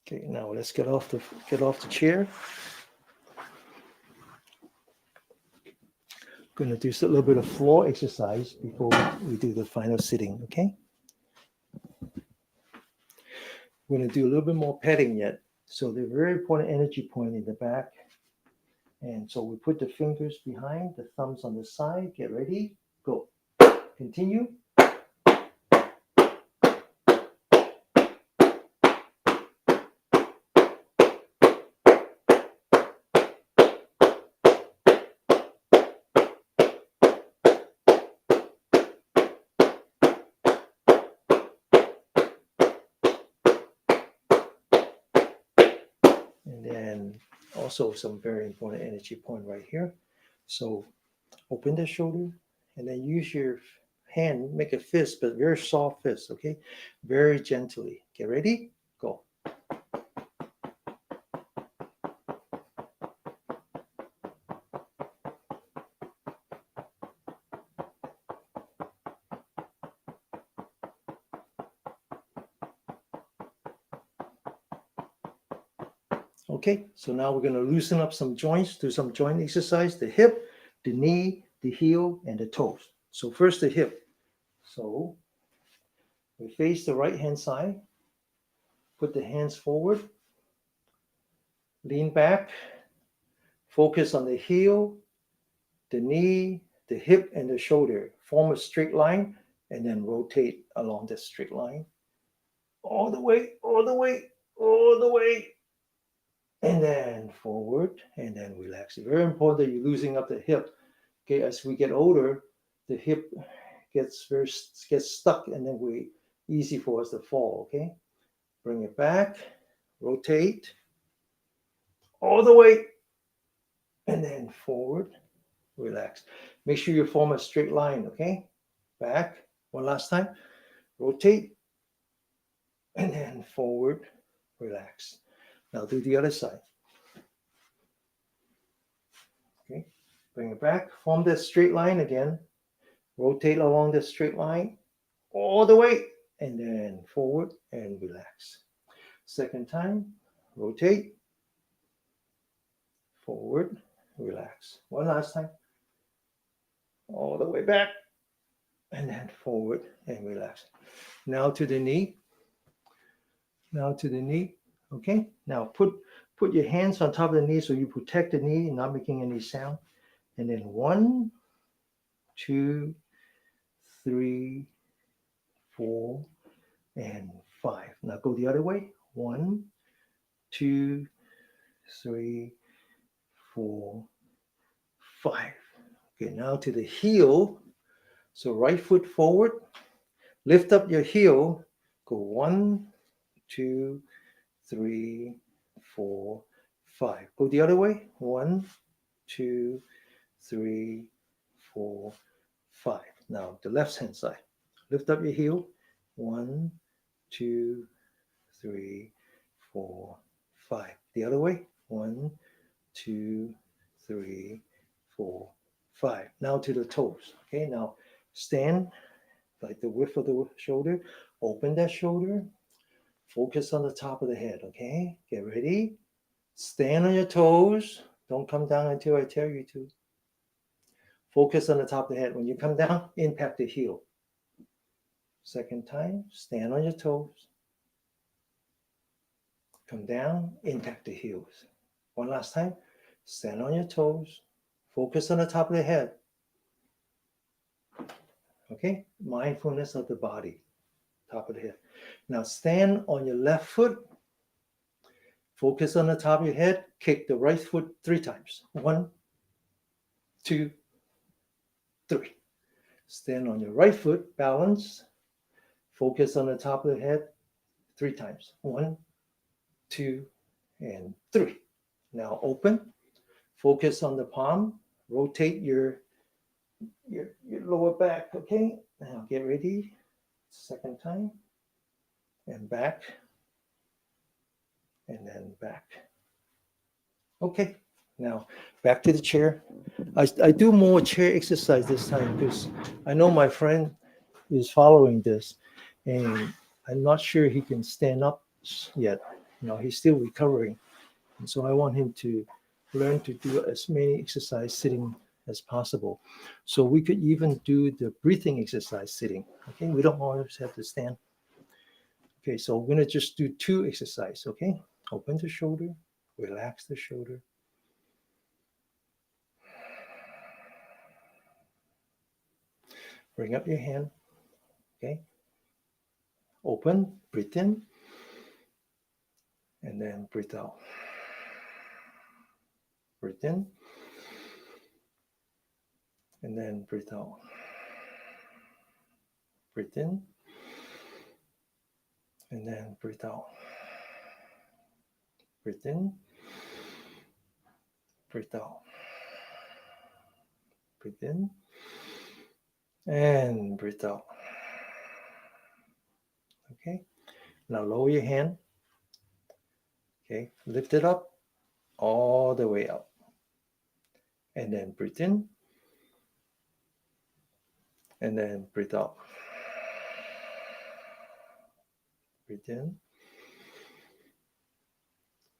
Okay, now let's get off the chair. Going to do a little bit of floor exercise before we do the final sitting, okay? We're going to do a little bit more petting yet. So the very important energy point in the back. And so we put the fingers behind, the thumbs on the side. Get ready, go. Continue. And then also some very important energy point right here. So open the shoulder and then use your hand, make a fist, but very soft fist, okay? Very gently. Get ready, go. Okay, so now we're going to loosen up some joints, do some joint exercise, the hip, the knee, the heel, and the toes. So first the hip. So we face the right hand side, put the hands forward, lean back, focus on the heel, the knee, the hip, and the shoulder. Form a straight line, and then rotate along the straight line. All the way, all the way, all the way. And then forward, and then relax. It's very important that you're loosening up the hip. Okay, as we get older, the hip gets stuck, and then easy for us to fall. Okay, bring it back, rotate, all the way, and then forward, relax. Make sure you form a straight line. Okay, back one last time, rotate, and then forward, relax. Now do the other side. Okay, bring it back, form that straight line again, rotate along the straight line all the way, and then forward and relax. Second time, rotate, forward, relax. One last time, all the way back, and then forward and relax. Now to the knee. Now to the knee. Okay, now put your hands on top of the knee so you protect the knee, not making any sound. And then 1, 2, 3, 4, and 5. Now go the other way. 1, 2, 3, 4, 5. Okay, now to the heel. So right foot forward. Lift up your heel. Go 1, 2, 3, 4, 5. Go the other way. 1, 2, 3, 4, 5. Now the left hand side. Lift up your heel. 1, 2, 3, 4, 5. The other way. 1, 2, 3, 4, 5. Now to the toes. Okay, now stand like the width of the shoulder. Open that shoulder. Focus on the top of the head. Okay, get ready. Stand on your toes. Don't come down until I tell you to. Focus on the top of the head. When you come down, impact the heel. Second time, stand on your toes. Come down, impact the heels. One last time, stand on your toes. Focus on the top of the head. Okay, mindfulness of the body, top of the head. Now stand on your left foot. Focus on the top of your head. Kick the right foot 3 times. 1, 2, 3. Stand on your right foot, balance. Focus on the top of the head 3 times. 1, 2, and 3. Now open. Focus on the palm. Rotate your lower back. Okay. Now get ready. Second time. And back. And then back. Okay. Now back to the chair. I do more chair exercise this time because I know my friend is following this, and I'm not sure he can stand up yet. He's still recovering. And so I want him to learn to do as many exercise sitting as possible. So we could even do the breathing exercise sitting. Okay, we don't always have to stand. Okay, so we're gonna just do 2 exercise. Okay, open the shoulder, relax the shoulder. Bring up your hand. Okay, open, breathe in, and then breathe out. Breathe in, and then breathe out. Breathe in, and then breathe out. Breathe in, breathe out. Breathe in, and breathe out. Okay, now lower your hand. Okay, lift it up all the way up. And then breathe in, and then breathe out. Breathe in,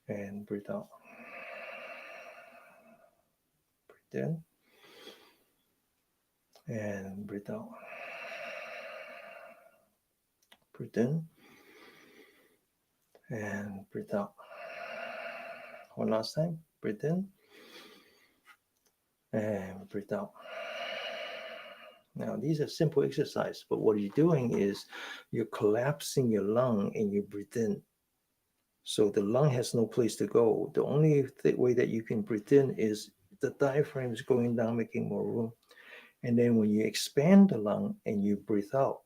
and breathe out. Breathe in, and breathe out. Breathe in, and breathe out. One last time. Breathe in, and breathe out. Now, these are simple exercises, but what you're doing is you're collapsing your lung and you breathe in. So the lung has no place to go. The only way that you can breathe in is the diaphragm is going down, making more room. And then when you expand the lung and you breathe out,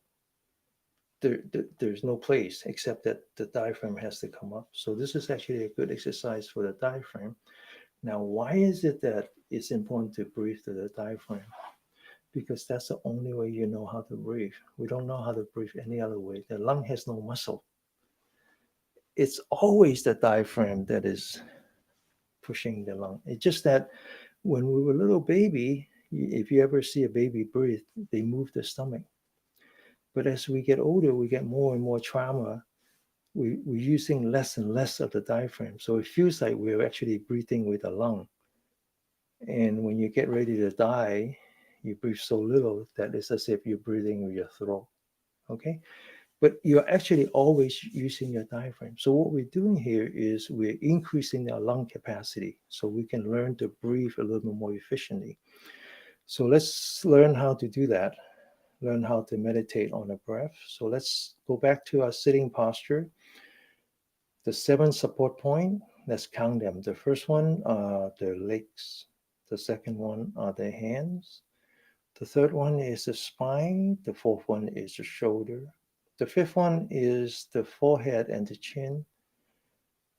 there's no place except that the diaphragm has to come up. So this is actually a good exercise for the diaphragm. Now, why is it that it's important to breathe to the diaphragm? Because that's the only way you know how to breathe. We don't know how to breathe any other way. The lung has no muscle. It's always the diaphragm that is pushing the lung. It's just that when we were a little baby, if you ever see a baby breathe, they move the stomach. But as we get older, we get more and more trauma. We're using less and less of the diaphragm. So it feels like we're actually breathing with the lung. And when you get ready to die, you breathe so little that it's as if you're breathing with your throat. Okay? But you're actually always using your diaphragm. So what we're doing here is we're increasing our lung capacity so we can learn to breathe a little bit more efficiently. So let's learn how to do that. Learn how to meditate on the breath. So let's go back to our sitting posture. The 7 support point, let's count them. The first one are the legs. The second one are the hands. The third one is the spine. The fourth one is the shoulder. The fifth one is the forehead and the chin.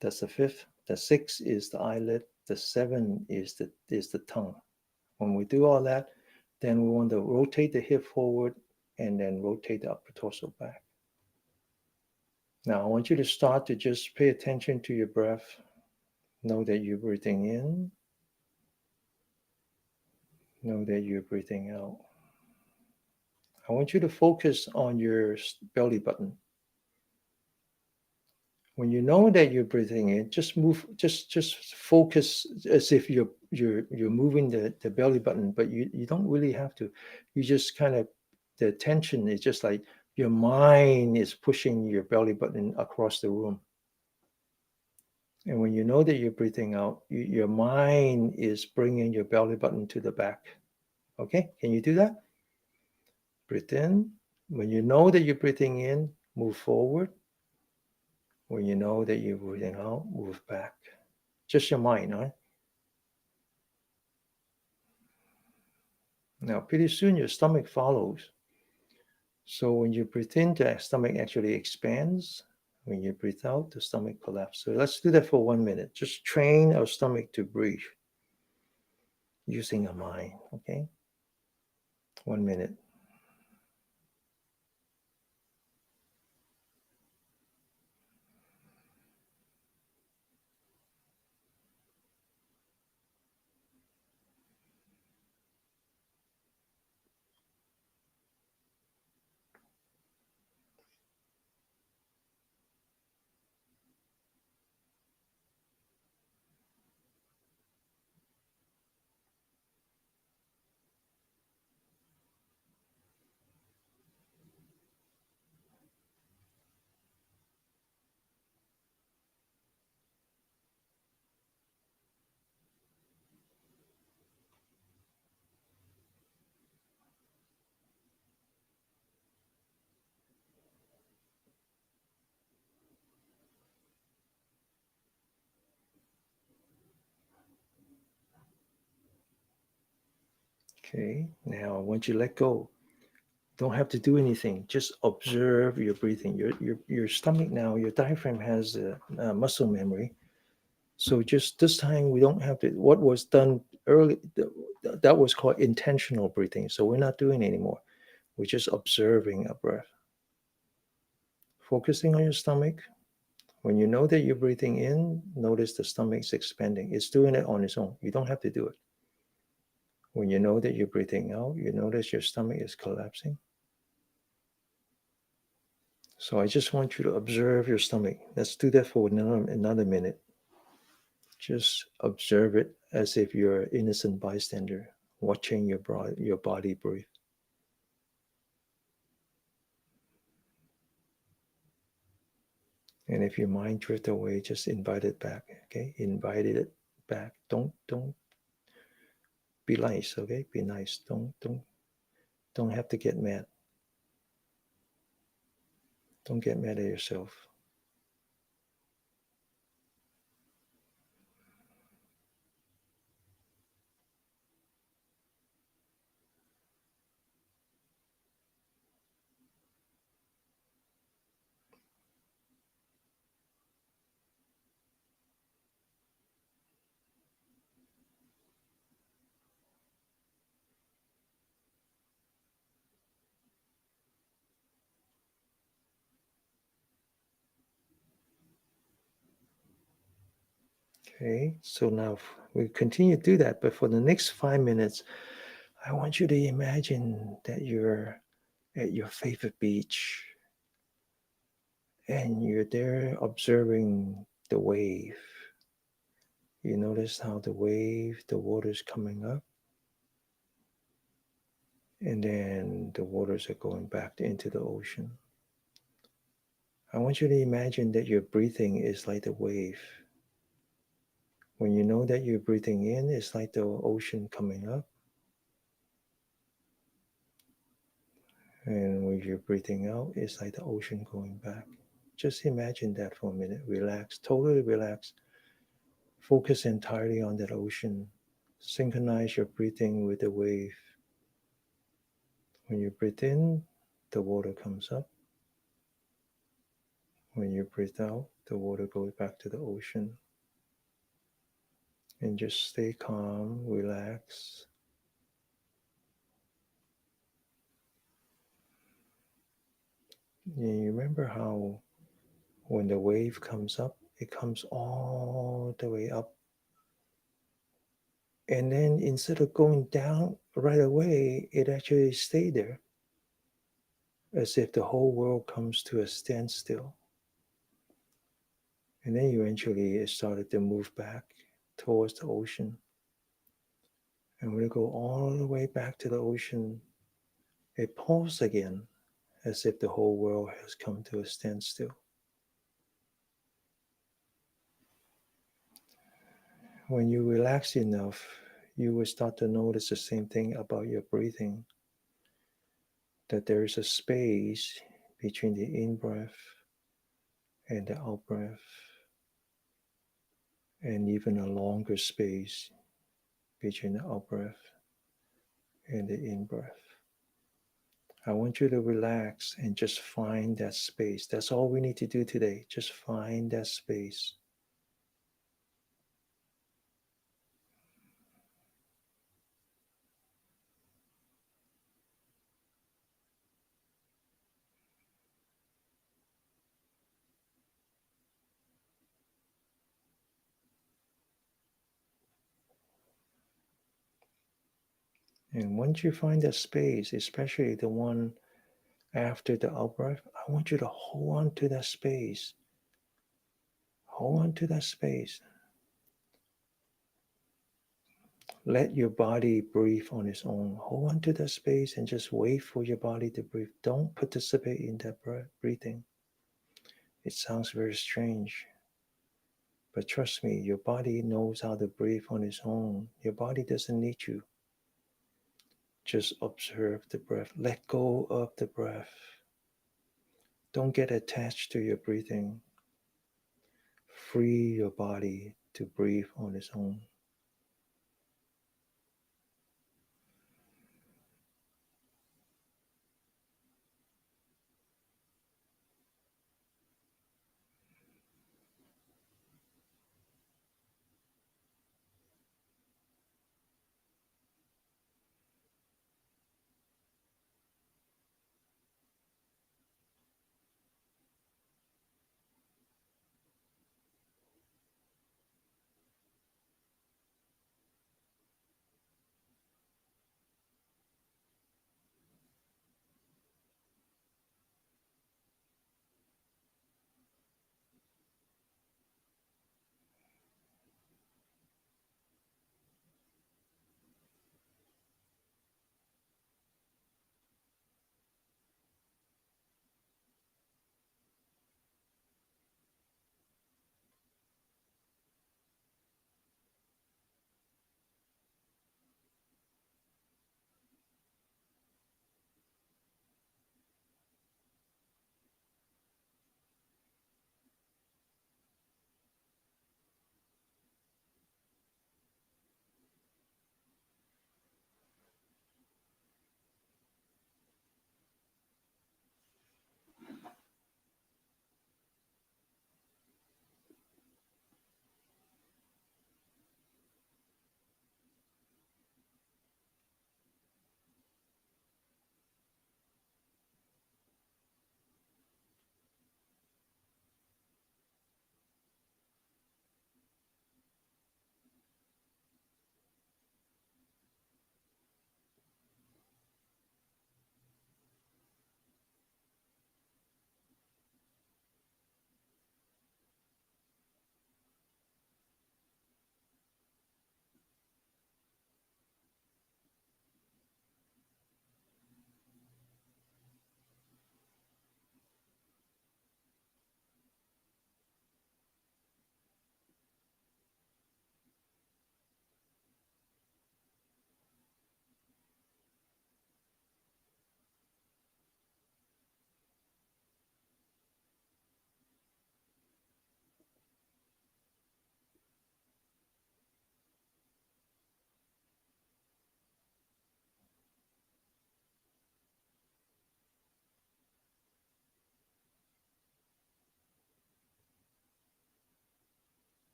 That's the fifth. The sixth is the eyelid. The seven is the tongue. When we do all that, then we want to rotate the hip forward and then rotate the upper torso back. Now, I want you to start to just pay attention to your breath. Know that you're breathing in. Know that you're breathing out. I want you to focus on your belly button. When you know that you're breathing in, just focus as if you're moving the belly button, but you don't really have to. You just kind of, the attention is just like your mind is pushing your belly button across the room. And when you know that you're breathing out, your mind is bringing your belly button to the back. Okay, can you do that? Breathe in. When you know that you're breathing in, move forward. When you know that you're breathing out, move back. Just your mind, huh? Now, pretty soon your stomach follows. So when you breathe in, the stomach actually expands. When you breathe out, the stomach collapses. So let's do that for 1 minute. Just train our stomach to breathe using our mind, okay? 1 minute. Okay, now I want you to let go. Don't have to do anything. Just observe your breathing. Your stomach now, your diaphragm has a muscle memory. So just this time, we don't have to. What was done early, that was called intentional breathing. So we're not doing it anymore. We're just observing a breath, focusing on your stomach. When you know that you're breathing in, notice the stomach's expanding. It's doing it on its own. You don't have to do it. When you know that you're breathing out, you notice your stomach is collapsing. So I just want you to observe your stomach. Let's do that for another minute. Just observe it as if you're an innocent bystander, watching your body breathe. And if your mind drift away, just invite it back. Okay, invite it back. Don't be nice. Okay, be nice. Don't have to get mad. Don't get mad at yourself. Okay, so now we continue to do that, but for the next 5 minutes, I want you to imagine that you're at your favorite beach and you're there observing the wave. You notice how the water's coming up, and then the waters are going back into the ocean. I want you to imagine that your breathing is like the wave. When you know that you're breathing in, it's like the ocean coming up. And when you're breathing out, it's like the ocean going back. Just imagine that for a minute. Relax, totally relax. Focus entirely on that ocean. Synchronize your breathing with the wave. When you breathe in, the water comes up. When you breathe out, the water goes back to the ocean. And just stay calm, relax. And you remember how when the wave comes up, it comes all the way up. And then instead of going down right away, it actually stayed there as if the whole world comes to a standstill. And then eventually it started to move back towards the ocean. And when it go all the way back to the ocean, it paused again as if the whole world has come to a standstill. When you relax enough, you will start to notice the same thing about your breathing, that there is a space between the in-breath and the out-breath, and even a longer space between the out-breath and the in-breath. I want you to relax and just find that space. That's all we need to do today. Just find that space. And once you find that space, especially the one after the out breath, I want you to hold on to that space. Hold on to that space. Let your body breathe on its own. Hold on to that space and just wait for your body to breathe. Don't participate in that breathing. It sounds very strange. But trust me, your body knows how to breathe on its own. Your body doesn't need you. Just observe the breath. Let go of the breath. Don't get attached to your breathing. Free your body to breathe on its own.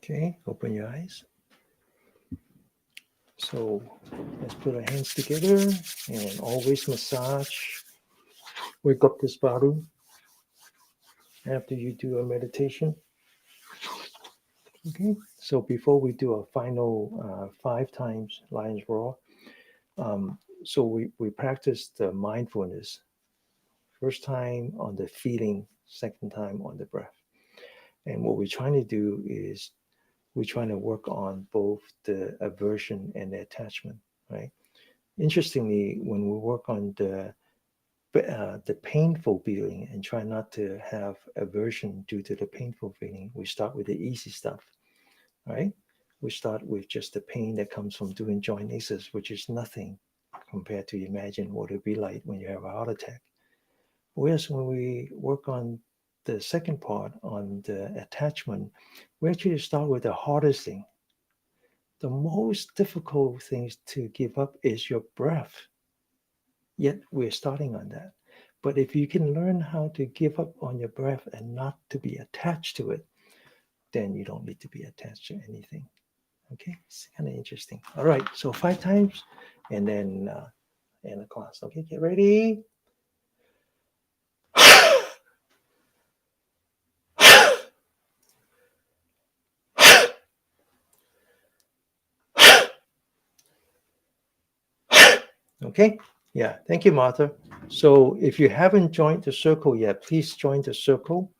Okay, open your eyes. So let's put our hands together and always massage. Wake up this body after you do a meditation. Okay, so before we do a final 5 times lion's roar, so we practice the mindfulness. First time on the feeling, second time on the breath. And what we're trying to do is we're trying to work on both the aversion and the attachment, right? Interestingly, when we work on the painful feeling and try not to have aversion due to the painful feeling, we start with the easy stuff, right? We start with just the pain that comes from doing joint exercise, which is nothing compared to imagine what it would be like when you have a heart attack. Whereas when we work on the second part, on the attachment, we actually start with the hardest thing. The most difficult things to give up is your breath. Yet we're starting on that. But if you can learn how to give up on your breath and not to be attached to it, then you don't need to be attached to anything. Okay, it's kind of interesting. All right, so 5 times and then end the class. Okay, get ready. Okay, yeah, thank you, Martha. So if you haven't joined the circle yet, please join the circle.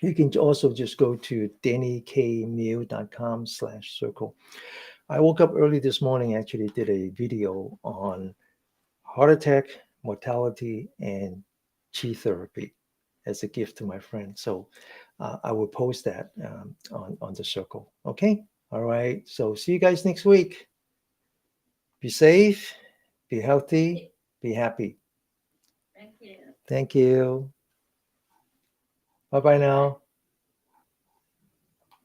You can also just go to dannykmeal.com/circle. I woke up early this morning, actually did a video on heart attack, mortality, and chi therapy as a gift to my friend. So I will post that on the circle. Okay. All right. So see you guys next week. Be safe, be healthy, be happy. Thank you. Thank you. Bye bye now.